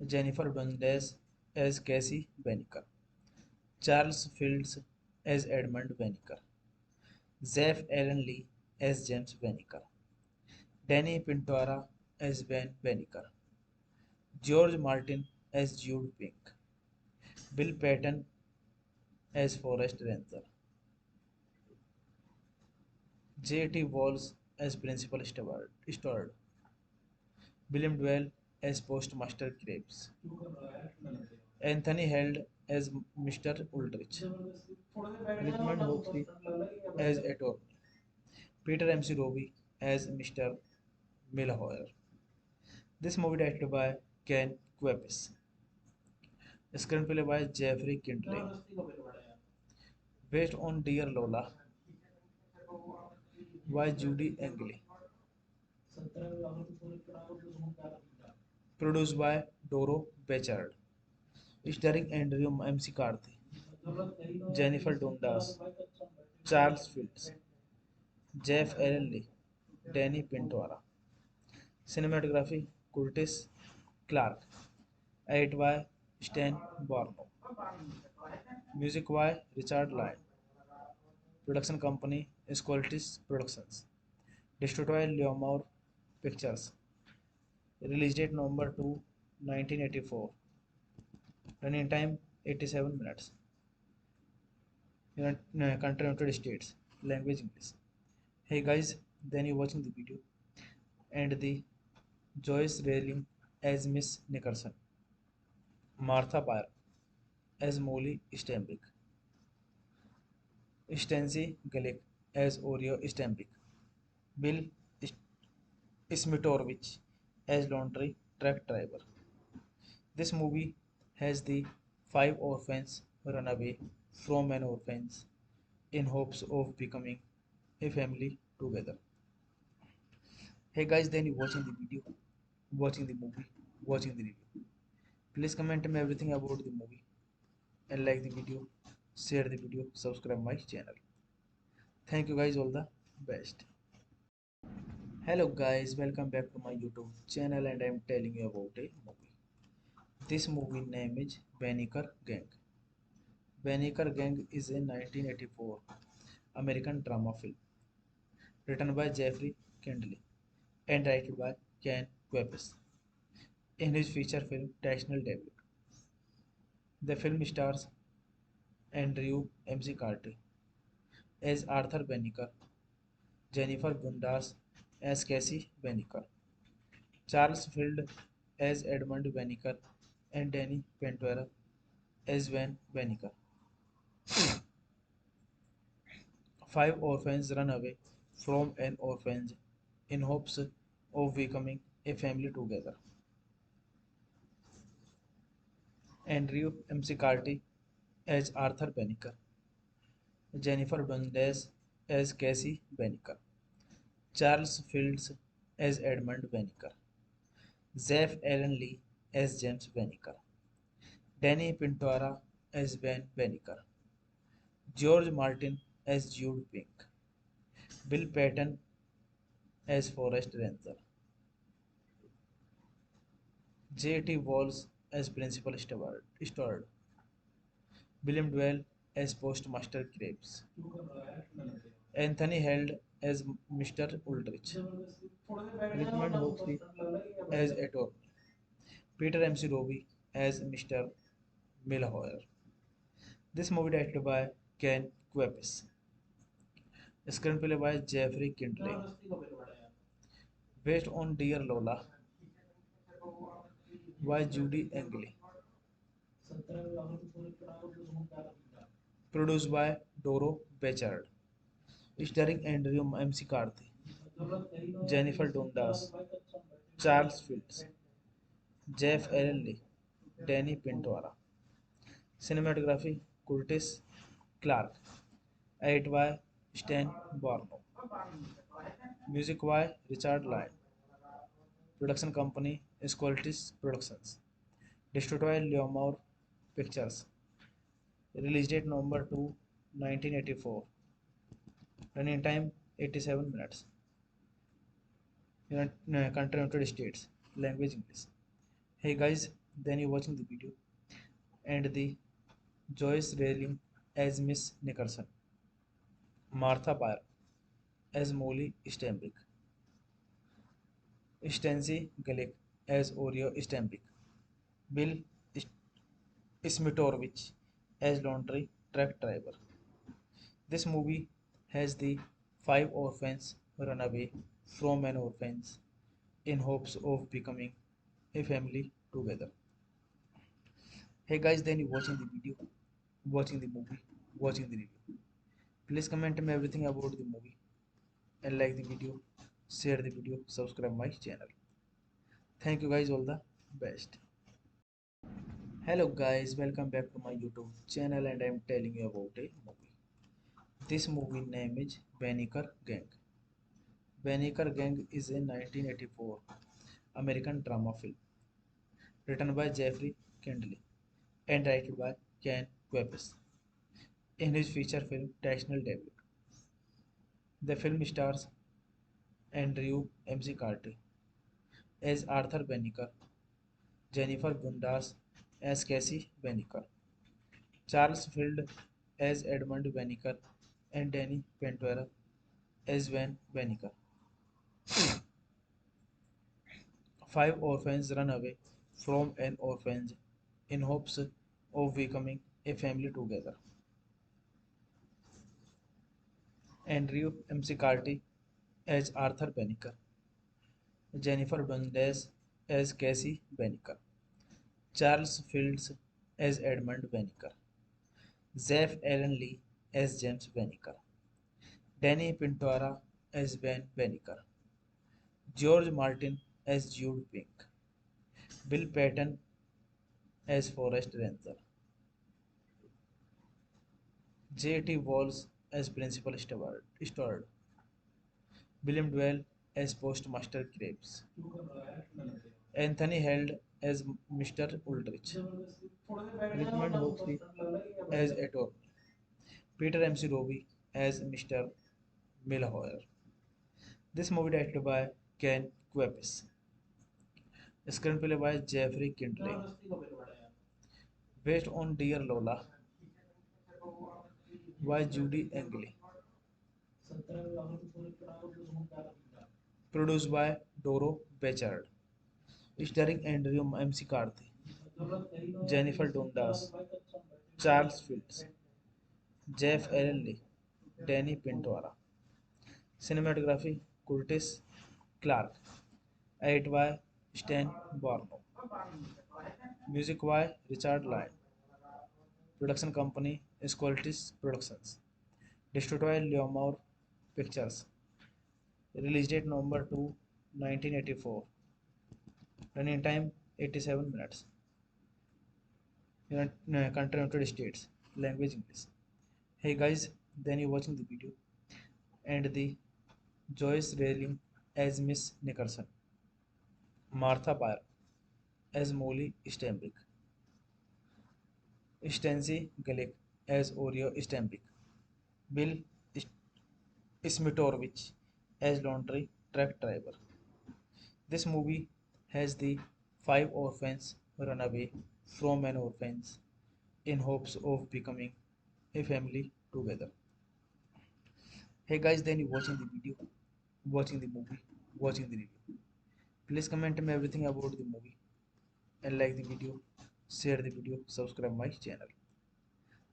Jennifer Dundas as Cassie Banneker, Charles Fields as Edmund Banneker, Zeph Allen Lee as James Banneker, Danny Pintora as Van Banneker, George Martin as Jude Pink, Bill Patton as Forest Ranger, J.T. Walls as Principal Steward, William Dwell as Postmaster Graves, Anthony Held as Mr. Ulrich, Richmond Hoxley as Attorney, Peter MC Roby as Mr. Milhoyer. This movie directed by Ken Kwapis. Screenplay by Jeffrey Kindley. Based on Dear Lola by Judy Engley. Produced by Doro Bechard. Starring Andrew McCarthy, Jennifer Dundas, Charles Fields, Jeff Allen Lee, Danny Pintora. Cinematography Curtis Clark. Edit by Stan Barlow. Music by Richard Lyon. Production company Esqualtis Productions. Distributed by Leomore Pictures. Release date November 2, 1984. Running time 87 minutes. Country United States. Language English. Hey guys, then you watching the video and the Joyce Railing as Miss Nickerson, Martha Byron as Molly Stembick, Stancy Galick as Oreo Stembick, Bill Smitorvich as laundry truck driver. This movie has the five orphans run away from an orphanage in hopes of becoming a family together. Hey guys, then you watching the video, watching the movie, watching the review. Please comment me everything about the movie and like the video, share the video, subscribe my channel. Thank you guys, all the best. Hello guys, welcome back to my YouTube channel and I'm telling you about a movie. This movie name is Banneker Gang. Banneker Gang is a 1984 American drama film written by Jeffrey Kendley and directed by Ken Kwapis in his feature film national debut. The film stars Andrew McCarthy as Arthur Banneker, Jennifer Bundas as Cassie Banneker, Charles Field as Edmund Banneker, and Danny Ventura as Van Banneker. Five orphans run away from an orphanage in hopes of becoming a family together. Andrew McCarthy as Arthur Banneker, Jennifer Dundas as Cassie Banneker, Charles Fields as Edmund Banneker, Zeph Allen Lee as James Banneker, Danny Pintora as Ben Banneker, George Martin as Jude Pink, Bill Patton as Forrest Ranger, J.T. Walls as Principal Steward, William Dwell as Postmaster Krebs, Anthony Held as Mr. Ulrich, Richmond Hoxley as attorney, Peter M.C. Roby as Mr. Milhoyer. This movie directed by Ken Kwapis. Screenplay by Jeffrey Kindley. Based on Dear Lola by Judy Engley. Produced by Doro Bechard. Starring Andrew McCarthy, Jennifer Dundas, Charles Fields, Jeff Allen Lee, Danny Pintora. Cinematography Curtis Clark. Edit by Stan Barlow. Music by Richard Lyon. Production company Squaltis Productions. Distributed by Leomore Pictures. Release date November 2, 1984. Running time 87 minutes. Country United States. Language English. Hey guys, then you watching the video and the Joyce Railing as Miss Nicholson, Martha Byron as Molly Stenbeck, Stancy Galick as Oreo Stenbeck, Bill Smitovich as laundry truck driver. This movie has the five orphans run away from an orphanage in hopes of becoming a family together. Hey guys, then you watching the video, watching the movie, watching the review. Please comment me everything about the movie and like the video, share the video, subscribe my channel. Thank you guys, all the best. Hello guys, welcome back to my YouTube channel and I'm telling you about a movie. This movie name is Banneker Gang. Banneker Gang is a 1984 American drama film written by Jeffrey Kendley and directed by Ken Kwapis in his feature film national debut. The film stars Andrew McCarthy as Arthur Banneker, Jennifer Bundas as Cassie Banneker, Charles Field as Edmund Banneker, and Danny Ventura as Van Banneker. Five orphans run away from an orphanage in hopes of becoming a family together. Andrew McCarthy as Arthur Banneker, Jennifer Dundas as Cassie Banneker, Charles Fields as Edmund Banneker, Zeph Allen Lee as James Banneker, Danny Pintora as Ben Banneker, George Martin as Jude Pink, Bill Patton as Forrest Ranger, J.T. Walls as Principal Steward, William Dwell as Postmaster Krebs, Anthony Held as Mr. Ulrich, Richmond Hoxley as Ettore, Peter MC Roby as Mr. Milhoyer. This movie directed by Ken Kwapis, screenplay by Jeffrey Kindley, based on Dear Lola by Judy Engley, produced by Doro Bechard, starring Andrew McCarthy, Jennifer Dundas, Charles Fields, Jeff Allen Lee, Danny Pintora. Cinematography Curtis Clark. Edit by Stan Barlow. Music by Richard Lyon. Production company Squaltis Productions. Distributed by Leomore Pictures. Release date November 2, 1984. Running time 87 minutes. Country United States. Language English. Hey guys, then you watching the video and the Joyce Railing as Miss Nickerson, Martha Byron as Molly Steinbeck, Stancy Galick as Oreo Steinbeck, Bill Smitovich as laundry truck driver. This movie has the five orphans run away from an orphanage in hopes of becoming a family together. Hey guys, then you watching the video, watching the movie, watching the review. Please comment me everything about the movie and like the video, share the video, subscribe my channel.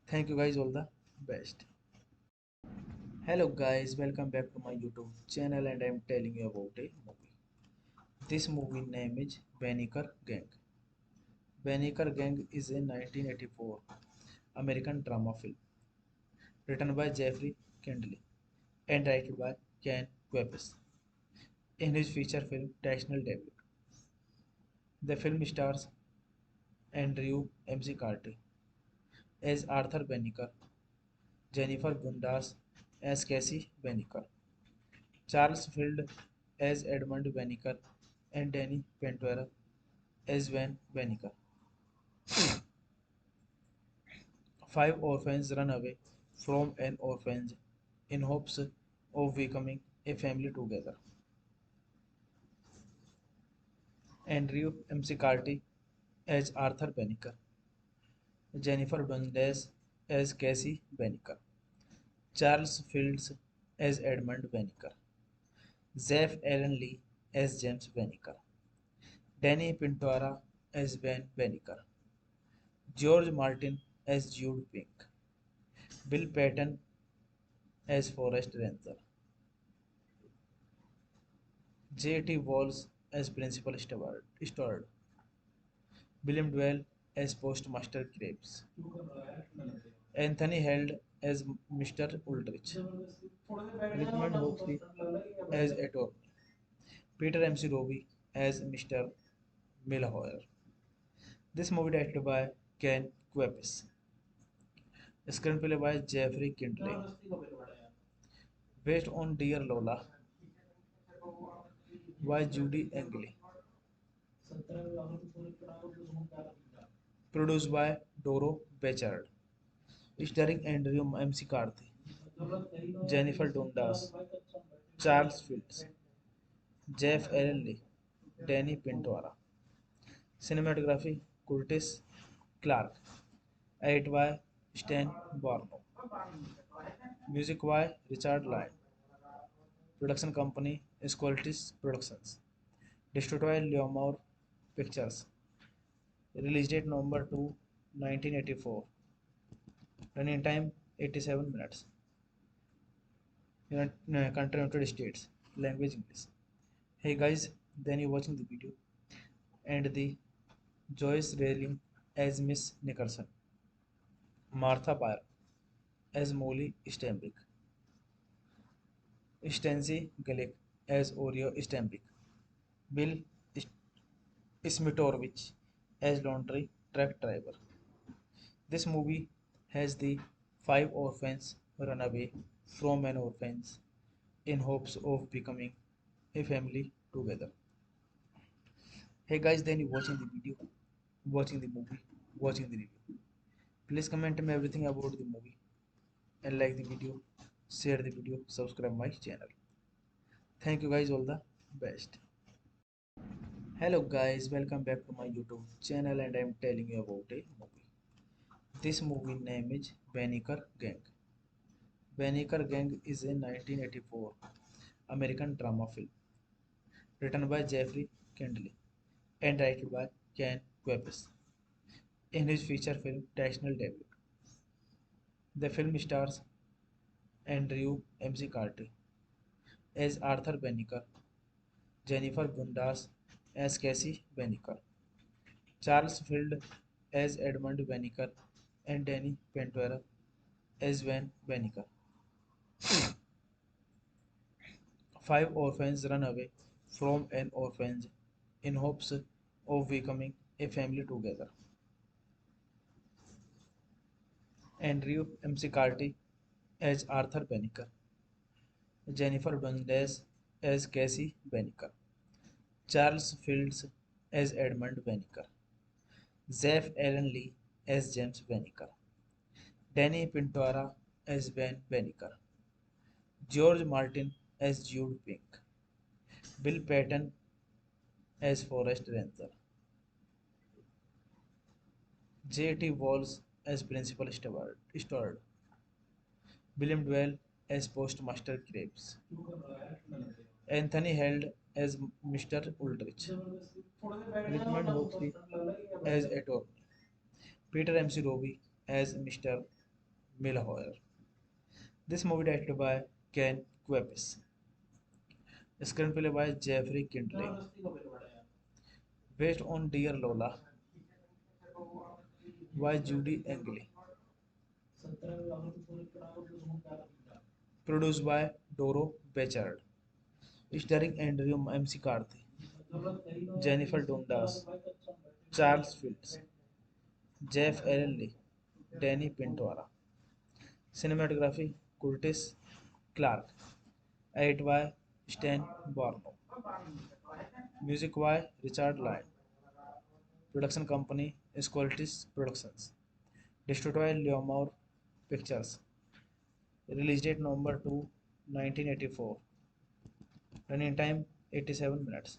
Thank you guys, all the best. Hello guys, welcome back to my YouTube channel and I am telling you about a movie. This movie name is Banneker Gang. Banneker Gang is a 1984 American drama film written by Jeffrey Kindley and directed by Ken Kwapis in his feature film national debut. The film stars Andrew McCarthy as Arthur Banneker, Jennifer Bundas as Cassie Banneker, Charles Field as Edmund Banneker, and Danny Pentuera as Van Banneker. Five orphans run away from an orphanage in hopes of becoming a family together. Andrew McCarthy as Arthur Banneker, Jennifer Dundas as Cassie Banneker, Charles Fields as Edmund Banneker, Zeph Allen Lee as James Banneker, Danny Pintora as Van Banneker, George Martin as Jude Pink, Bill Patton as Forrest Ranger, J.T. Walls as Principal Steward, William Dwell as Postmaster Graves, Anthony Held as Mr. Ulrich, Richmond Hoxley as Ettore, Peter MC Roby as Mr. Milhoyer. This movie directed by Ken Kwapis, screenplay by Jeffrey Kindley, based on Dear Lola by Judy Engley, produced by Doro Bechard, starring Andrew McCarthy, Jennifer Dundas, Charles Fields, Jeff Allen Lee, Danny Pintora. Cinematography Curtis Clark. Edit by Stan Barlow. Music by Richard Lyon. Production company Squaltis Productions. Distributed by Leomore Pictures. Release date November 2, 1984. Running time 87 minutes. Country United States. Language English. Hey guys, then you watching the video and the Joyce Railing as Miss Nickerson, Martha Byron as Molly Steinbeck, Stancy Galick as Oreo Steinbeck, Bill Smitovich as laundry truck driver. This movie has the five orphans run away from an orphanage in hopes of becoming a family together. Hey guys, then you watching the video, watching the movie, watching the review. Please comment me everything about the movie and like the video, share the video, subscribe my channel. Thank you guys, all the best. Hello guys, welcome back to my YouTube channel and I'm telling you about a movie. This movie name is Banneker Gang. Banneker Gang is a 1984 American drama film written by Jeffrey Kendley and directed by Ken Kwapis in his feature film national debut. The film stars Andrew McCarthy as Arthur Banneker, Jennifer Bundas as Cassie Banneker, Charles Field as Edmund Banneker, and Danny Ventura as Van Banneker. Five orphans run away from an orphanage in hopes of becoming a family together. Andrew McCarthy as Arthur Banneker, Jennifer Dundas as Cassie Banneker, Charles Fields as Edmund Banneker, Zeph Allen Lee as James Banneker, Danny Pintora as Van Banneker, George Martin as Jude Pink, Bill Patton as Forrest Ranger, J.T. Walls as Principal Steward, William Dwell as Postmaster Krebs, Anthony Held as Mr. Ulrich, Richmond Hoxley as Attorney, Peter M.C. Roby as Mr. Milhoyer. This movie directed by Ken Kwapis. Screenplay by Jeffrey Kindley. Based on Dear Lola by Judy Engley. Produced by Doro Bechard. Starring Andrew McCarthy, Jennifer Dundas, Charles Fields, Jeff Allen Lee, Danny Pintora. Cinematography Curtis Clark. Edit by Stan Barlow. Music by Richard Lyon. Production company is Qualities Productions. Distributed by Leomore Pictures. Release date November 2, 1984. Running time 87 minutes.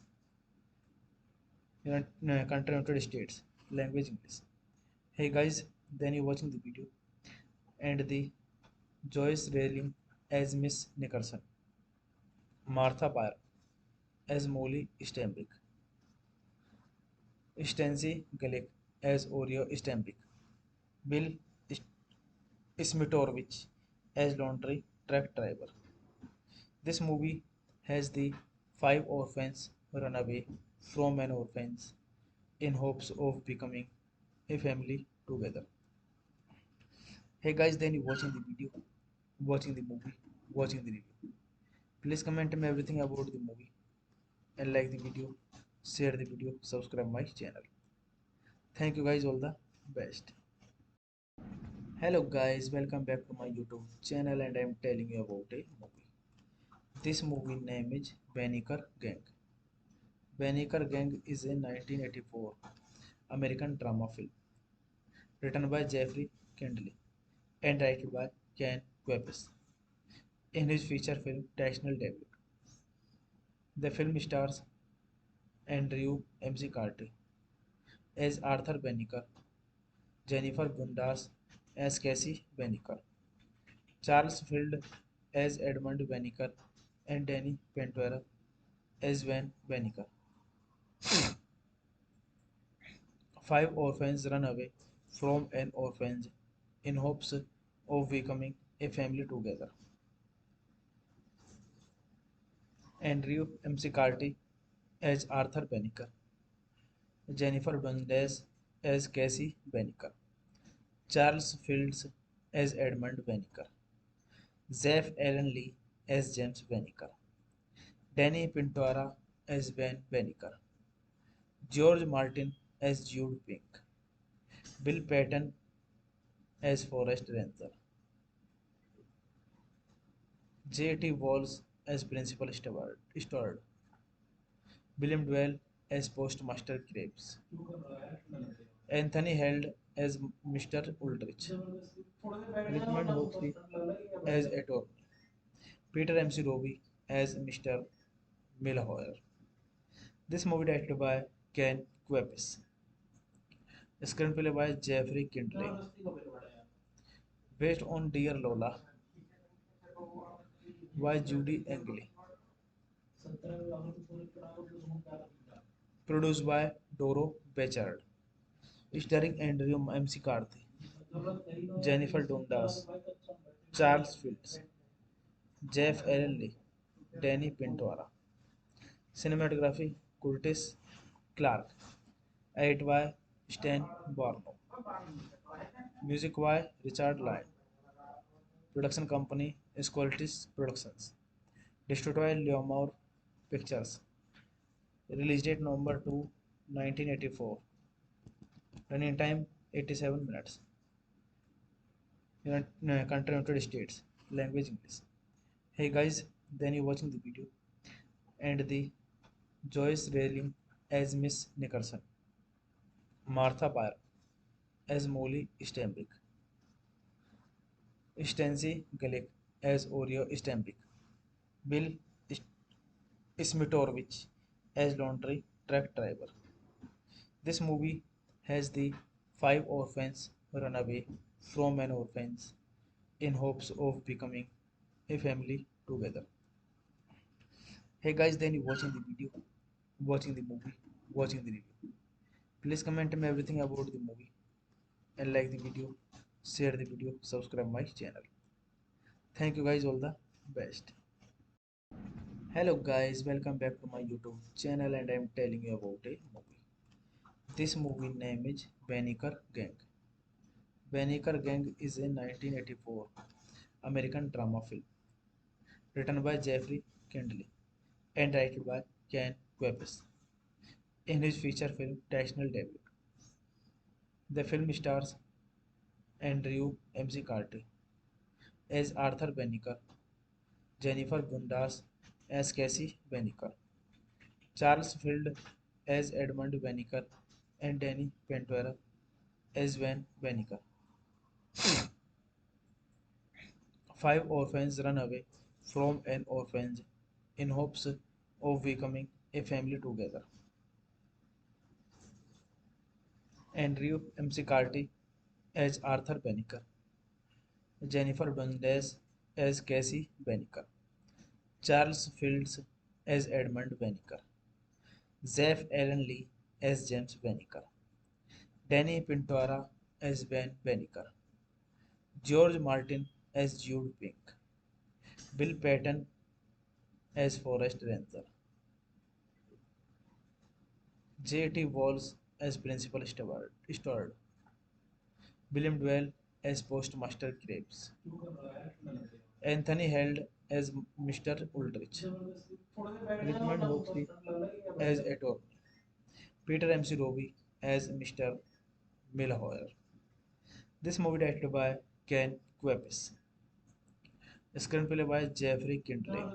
Country United States. Language English. Hey guys, then you watching the video and the Joyce Railing as Miss Nickerson, Martha Byron as Molly Stembrick, Stancy Galick as Oreo Stembrick, Bill Smitorvich as laundry truck driver. This movie has the five orphans run away from an orphanage in hopes of becoming a family together. Hey guys, then you watching the video, watching the movie, watching the review. Please comment me everything about the movie and like the video, share the video, subscribe my channel. Thank you guys, all the best. Hello guys, welcome back to my YouTube channel and I'm telling you about a movie. This movie name is Banneker Gang. Banneker Gang is a 1984 American drama film written by Jeffrey Kendley and directed by Ken Kwapis in his feature film national debut. The film stars Andrew McCarthy as Arthur Banneker, Jennifer Bundas as Cassie Banneker, Charles Field as Edmund Banneker, and Danny Ventura as Van Banneker. Five orphans run away from an orphanage in hopes of becoming a family together. Andrew McCarthy as Arthur Banneker, Jennifer Dundas as Cassie Banneker, Charles Fields as Edmund Banneker, Zeph Allen Lee as James Banneker, Danny Pintora as Van Banneker, George Martin as Jude Pink, Bill Patton as Forrest Ranger, J.T. Walls as Principal Steward, William Dwell as Postmaster Krebs, Anthony Held as Mr. Ulrich, Richmond Hoxley as attorney, Peter MC Roby as Mr. Milhoyer. This movie directed by Ken Kwapis, screenplay by Jeffrey Kindling, based on Dear Lola by Judy Engley, produced by Doro Bechard, starring Andrew McCarthy, Jennifer Dundas, Charles Fields, Jeff Allen Lee, Danny Pintora. Cinematography Curtis Clark. Edit by Stan Barlow. Music by Richard Lyon. Production company Esqualtis Productions. Distributed by Leomore Pictures. Release date November 2, 1984. Running time 87 minutes. Country United States. Language English. Hey guys, then you watching the video and the Joyce Railing as Miss Nickerson, Martha Byron as Molly Stembick, Stancy Galick as Oreo Stembick, Bill Smitorvich as laundry truck driver. This movie has the five orphans run away from an orphanage in hopes of becoming a family together. Hey guys, then you watching the video, watching the movie, watching the review. Please comment me everything about the movie and like the video, share the video, subscribe my channel. Thank you guys, all the best. Hello guys, welcome back to my YouTube channel and I'm telling you about a movie. This movie name is Banneker Gang. Banneker Gang is a 1984 American drama film written by Jeffrey Kindley and directed by Ken Kwapis in his feature film National Debut. The film stars Andrew McCarthy as Arthur Banneker, Jennifer Dundas as Cassie Banneker, Charles Field as Edmund Banneker, and Danny Pentuera as Van Banneker. Five orphans run away from an orphanage in hopes of becoming a family together. Andrew McCarthy as Arthur Banneker, Jennifer Dundas as Cassie Banneker, Charles Fields as Edmund Banneker, Zeph Allen Lee as James Banneker, Danny Pintora as Ben Banneker, George Martin as Jude Pink, Bill Patton as Forest Ranger, J.T. Walls as Principal Steward, William Dwell as Postmaster Krebs, Anthony Held as Mr. Ulrich, Richmond Hoxley as attorney, Peter MC Roby as Mr. Milhoyer. This movie directed by Ken Kwapis, screenplay by Jeffrey Kindling,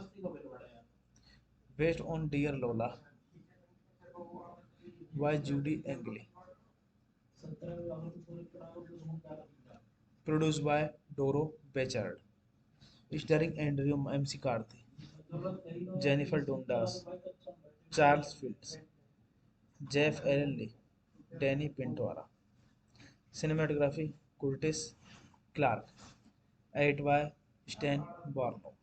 based on Dear Lola by Judy Engley, produced by Doro Bechard, starring Andrew McCarthy, Jennifer Dundas, Charles Fields, Jeff Allen Lee, Danny Pintora. Cinematography Curtis Clark. Edit by Stan Barlow.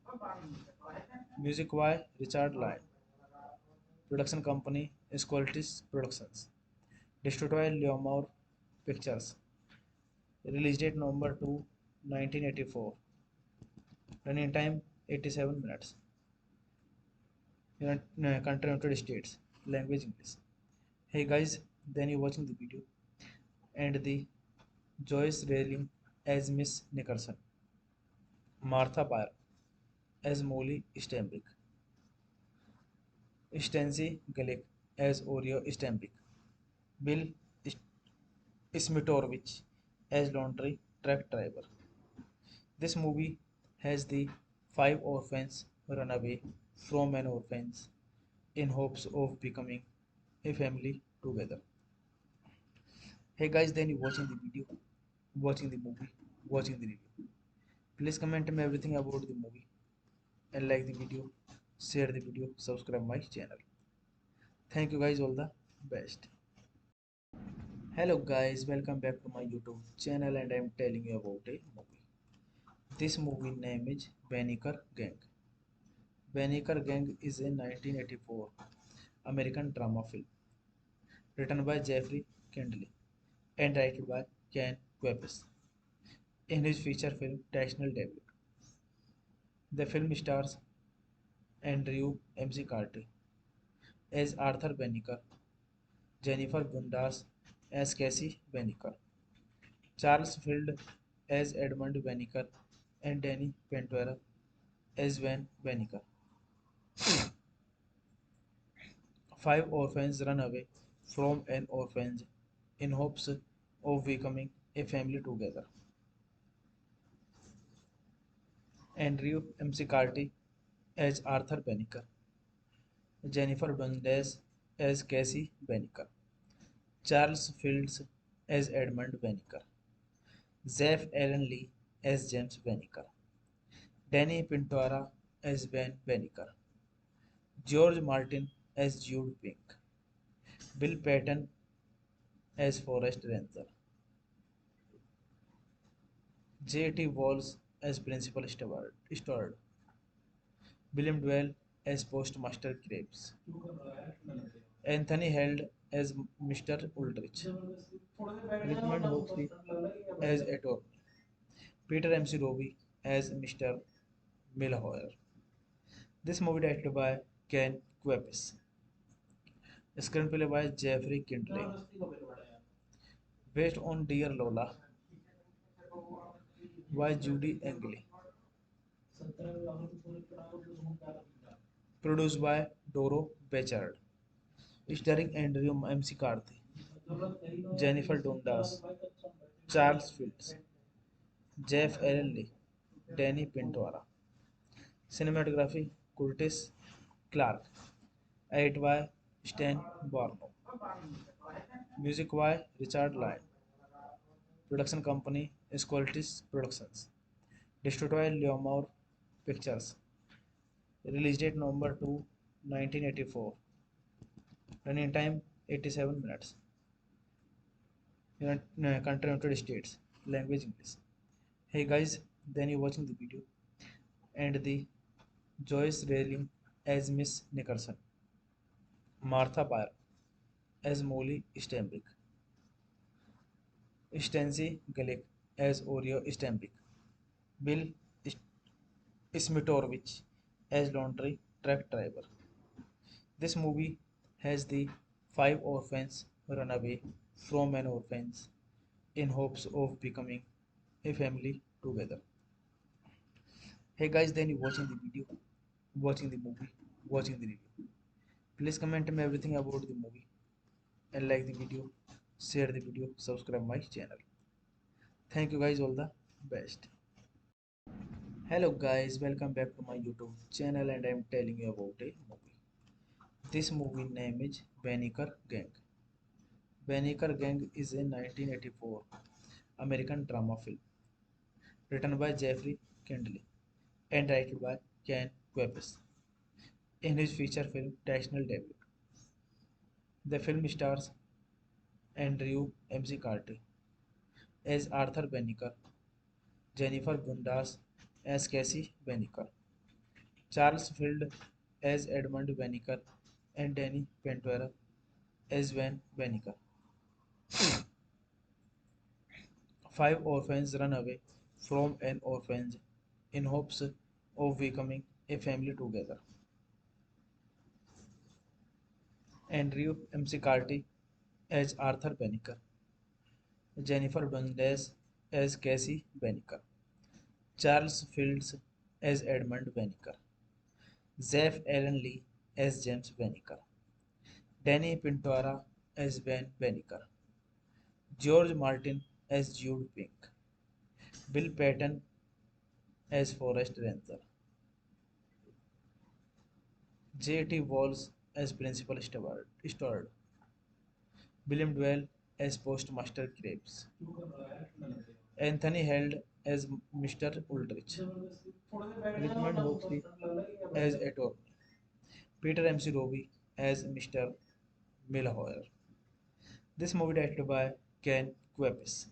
Music by Richard Lyon. Production company Esqualtis Productions. Distributed by Leomore Pictures. Release date November 2, 1984. Running time 87 minutes. Country United States. Language English. Hey guys, then you watching the video and the Joyce Railing as Miss Nickerson, Martha Byron as Molly Stembick, Stancy Galick as Oreo Stembick, Bill Smitorvich as laundry truck driver. This movie has the five orphans run away from an orphanage in hopes of becoming a family together. Hey guys, then you watching the video, watching the movie, watching the review. Please comment me everything about the movie and like the video, share the video, subscribe my channel. Thank you guys, all the best. Hello guys, welcome back to my YouTube channel and I'm telling you about a movie. This movie name is Banneker Gang. Banneker Gang is a 1984 American drama film written by Jeffrey Kendley and directed by Ken Kwapis in his feature film national debut. The film stars Andrew McCarthy as Arthur Banneker, Jennifer Bundas as Cassie Banneker, Charles Field as Edmund Banneker, and Danny Ventura as Van Banneker. Five orphans run away from an orphanage in hopes of becoming a family together. Andrew McCarthy as Arthur Banneker, Jennifer Dundas as Cassie Banneker, Charles Fields as Edmund Banneker, Zeph Allen Lee as James Banneker, Danny Pintora as Ben Banneker, George Martin as Jude Pink, Bill Patton as Forrest Ranger, J.T. Walls as Principal Steward, William Dwell as Postmaster Krebs, Anthony Held as Mr. Ulrich, Richmond Hoxley as attorney, Peter M.C. Roby as Mr. Milhoyer. This movie directed by Ken Kwapis. Screenplay by Jeffrey Kindley. Based on Dear Lola by Judy Engley. Produced by Doro Bechard. Starring Andrew McCarthy, Jennifer Dundas, Charles Fields, Jeff Allen Lee, Danny Pintora. Cinematography Curtis Clark. Edit by Stan Barno. Music by Richard Lyon. Production company Squaltis Productions. Distributed by Leomore Pictures. Release date November 2, 1984. Running time 87 minutes. Country United States. Language English. Hey guys, then you watching the video and the Joyce Railing as Miss Nicholson, Martha Byron as Molly Stenbeck, Stancy Galick as Oreo Stenbeck, Bill Smitovich as laundry truck driver. This movie has the five orphans run away from an orphanage in hopes of becoming a family together. Hey guys, then you watching the video, watching the movie, watching the review. Please comment me everything about the movie and like the video, share the video, subscribe my channel. Thank you guys, all the best. Hello guys, welcome back to my YouTube channel and I'm telling you about a movie. This movie name is Banneker Gang. Banneker Gang is a 1984 American drama film written by Jeffrey Kindley and directed by Ken Kwapis in his feature film national debut. The film stars Andrew McCarthy as Arthur Banneker, Jennifer Bundas as Cassie Banneker, Charles Field as Edmund Banneker, and Danny Ventura as Van Banneker. Five orphans run away from an orphanage in hopes of becoming a family together. Andrew McCarthy as Arthur Banneker, Jennifer Dundas as Cassie Banneker, Charles Fields as Edmund Banneker, Zeph Allen Lee as James Banneker, Danny Pintora as Van Banneker, George Martin as Jude Pink, Bill Patton as Forrest Ranger, J.T. Walls as Principal Steward, William Dwell as Postmaster Graves, Anthony Held as Mr. Ulrich, Richmond Hoxley as attorney, Peter MC Roby as Mr. Milhoyer. This movie directed by Ken Kwapis,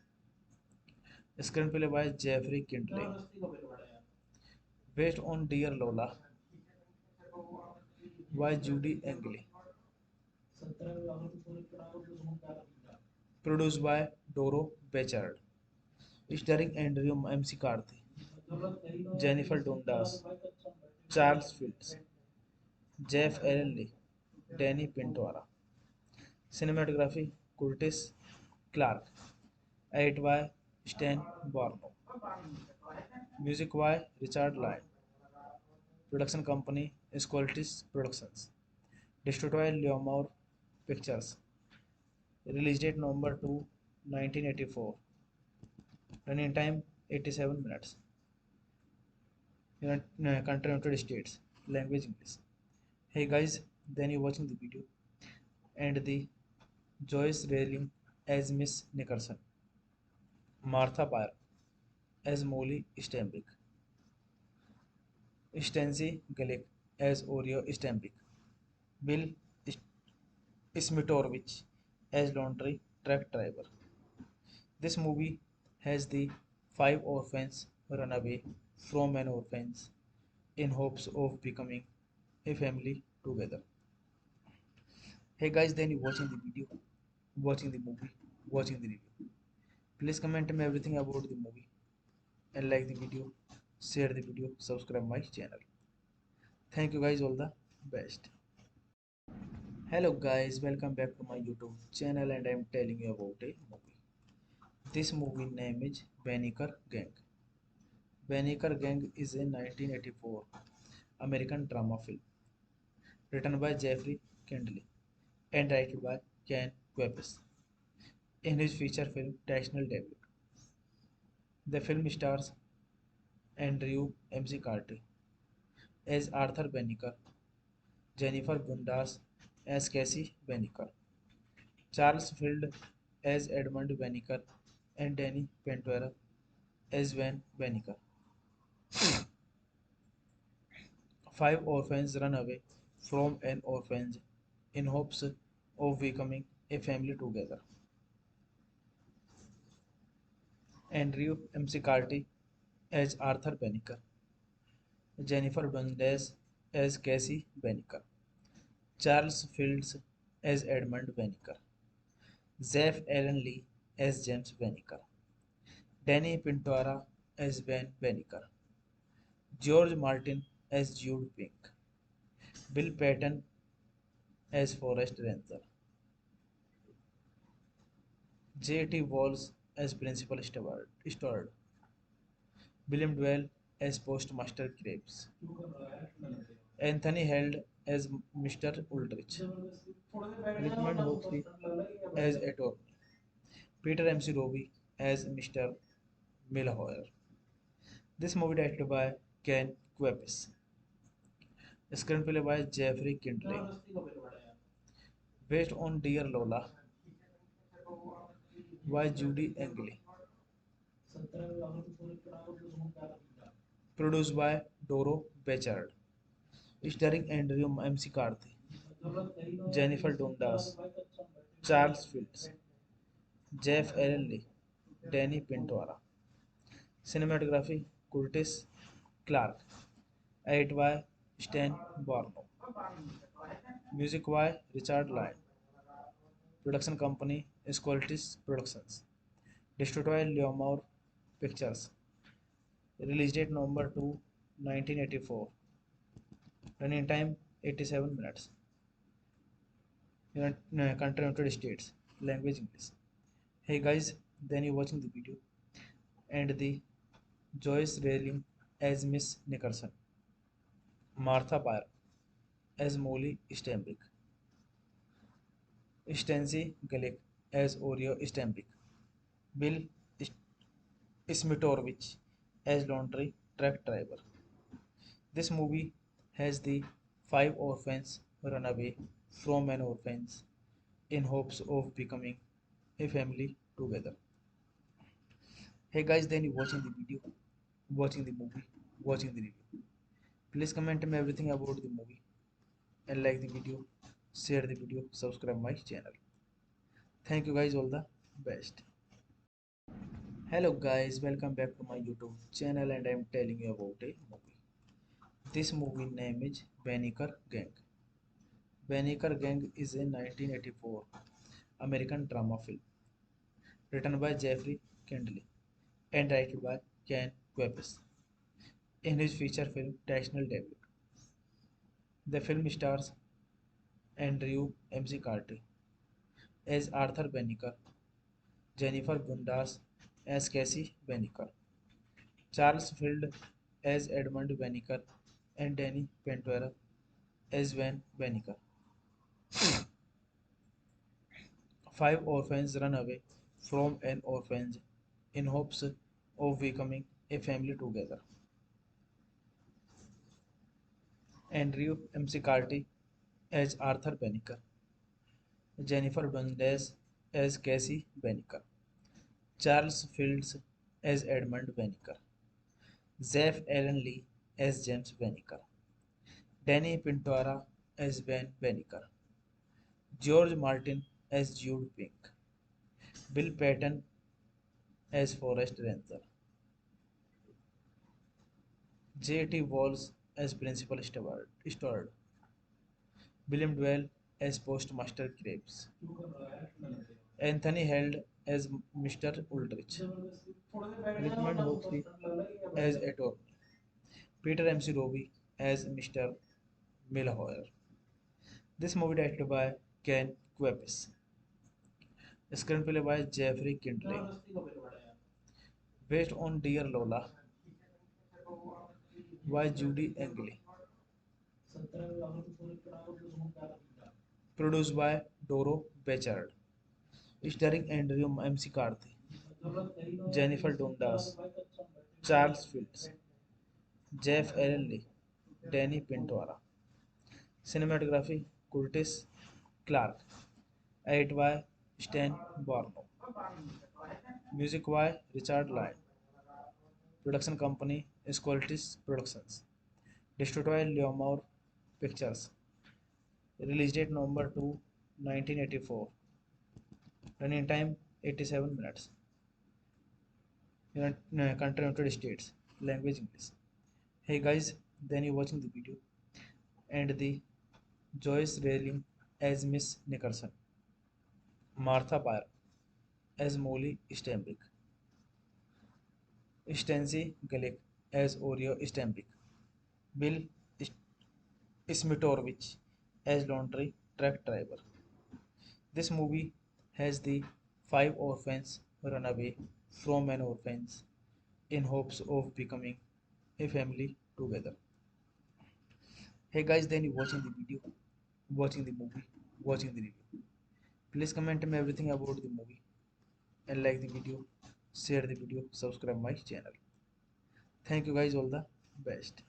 screenplay by Jeffrey Kindley, based on Dear Lola by Judy Engley, produced by Doro Bechard, starring Andrew MC Carthy, Jennifer Dundas, Charles Fields, Jeff Allen Lee, Danny Pintora. Cinematography Curtis Clark. Edit by Stan Barlow. Music by Richard Lyon. Production company Squaltis Productions. Distributed by Leomore Pictures. Release date November 2, 1984. Running time 87 minutes. Country United States. Language English. Hey guys, then you watching the video and the Joyce Railing as Miss Nicholson, Martha Byron as Molly Steinbeck, Stancy Galick as Oreo Steinbeck, Bill Smitovich as laundry truck driver. This movie has the five orphans run away from an orphanage in hopes of becoming a family together. Hey guys, then you watching the video, watching the movie, watching the review. Please comment me everything about the movie and like the video, share the video, subscribe my channel. Thank you guys, all the best. Hello guys, welcome back to my YouTube channel and I'm telling you about a movie. This movie name is Banneker Gang. Banneker Gang is a 1984 American drama film written by Jeffrey Kindley and directed by Ken Kwapis in his feature film National Debut. The film stars Andrew MC Carty as Arthur Banneker, Jennifer Bundas as Cassie Banneker, Charles Field as Edmund Banneker, and Danny Pentuera as Van Banneker. Five orphans run away from an orphanage in hopes of becoming a family together. Andrew McCarthy as Arthur Banneker, Jennifer Dundas as Cassie Banneker, Charles Fields as Edmund Banneker, Zeph Allen Lee as James Banneker, Danny Pintora as Van Banneker, George Martin as Jude Pink, Bill Patton as Forest Ranger, J.T. Walls as Principal Steward, William Dwell as Postmaster Graves, Anthony Held as Mr. Ulrich, Richmond Hoxley as attorney, Peter MC Roby as Mr. Milhoyer. This movie directed by Ken Kwapis, screenplay by Jeffrey Kindley, based on Dear Lola by Judy Engley, produced by Doro Bechard, starring Andrew MC Carthy, Jennifer Dundas, Charles Fields, Jeff Allen Lee, Danny Pintora. Cinematography Curtis Clark. Edit by Stan Barlow. Music by Richard Lyon. Production company Squaltis Productions. Distributed by Leomore Pictures. Release date November 2, 1984. Running time 87 minutes. Country United States. Language English. Hey guys, then you watching the video and the Joyce Railing as Miss Nicholson, Martha Byron as Molly Steinbeck, Stancy Galick as Oreo Steinbeck, Bill Smitovich as laundry truck driver. This movie has the five orphans run away from an orphanage in hopes of becoming a family together. Hey guys, then you watching the video, watching the movie, watching the review. Please comment me everything about the movie and like the video, share the video, subscribe my channel. Thank you guys, all the best. Hello guys, welcome back to my YouTube channel and I'm telling you about a movie. This movie name is Banneker Gang. Banneker Gang is a 1984 American drama film written by Jeffrey Kendall and directed by Ken Kwapis in his feature film National Debut. The film stars Andrew McCarthy as Arthur Banneker, Jennifer Bundas as Cassie Banneker, Charles Field as Edmund Banneker, and Danny Ventura as Van Banneker. Five orphans run away from an orphanage in hopes of becoming a family together. Andrew McCarthy as Arthur Banneker, Jennifer Dundas as Cassie Banneker, Charles Fields as Edmund Banneker, Zeph Allen Lee as James Banneker, Danny Pintora as Van Banneker, George Martin as Jude Pink, Bill Patton as Forrest Ranger, J.T. Walls as Principal Steward, William Dwell as Postmaster Graves, Anthony Held as Mr. Ulrich, Richmond Hoxley as Attorney, Peter M.C. Roby as Mr. Milhoyer. This movie directed by Ken Kwapis. Screenplay by Jeffrey Kindling. Based on Dear Lola by Judy Engley. Produced by Doro Bechard. Starring Andrew McCarthy, Jennifer Dundas, Charles Fields, Jeff Allen Lee, Danny Pintora. Cinematography Curtis Clark. Edit by Stan Barlow. Music by Richard Lyon. Production company Esqualtis Productions. Distributed by Leomore Pictures. Release date November 2, 1984. Running time 87 minutes. Country United States. Language English. Hey guys, then you watching the video and the Joyce Railing as Miss Nickerson, Martha Byron as Molly Stembick, Stancy Galick as Oreo Stembick, Bill Smitorvich as laundry truck driver. This movie has the five orphans run away from an orphanage in hopes of becoming a family together. Hey guys, then you watching the video, watching the movie, watching the review. Please comment me everything about the movie and like the video, share the video, subscribe my channel. Thank you guys, all the best.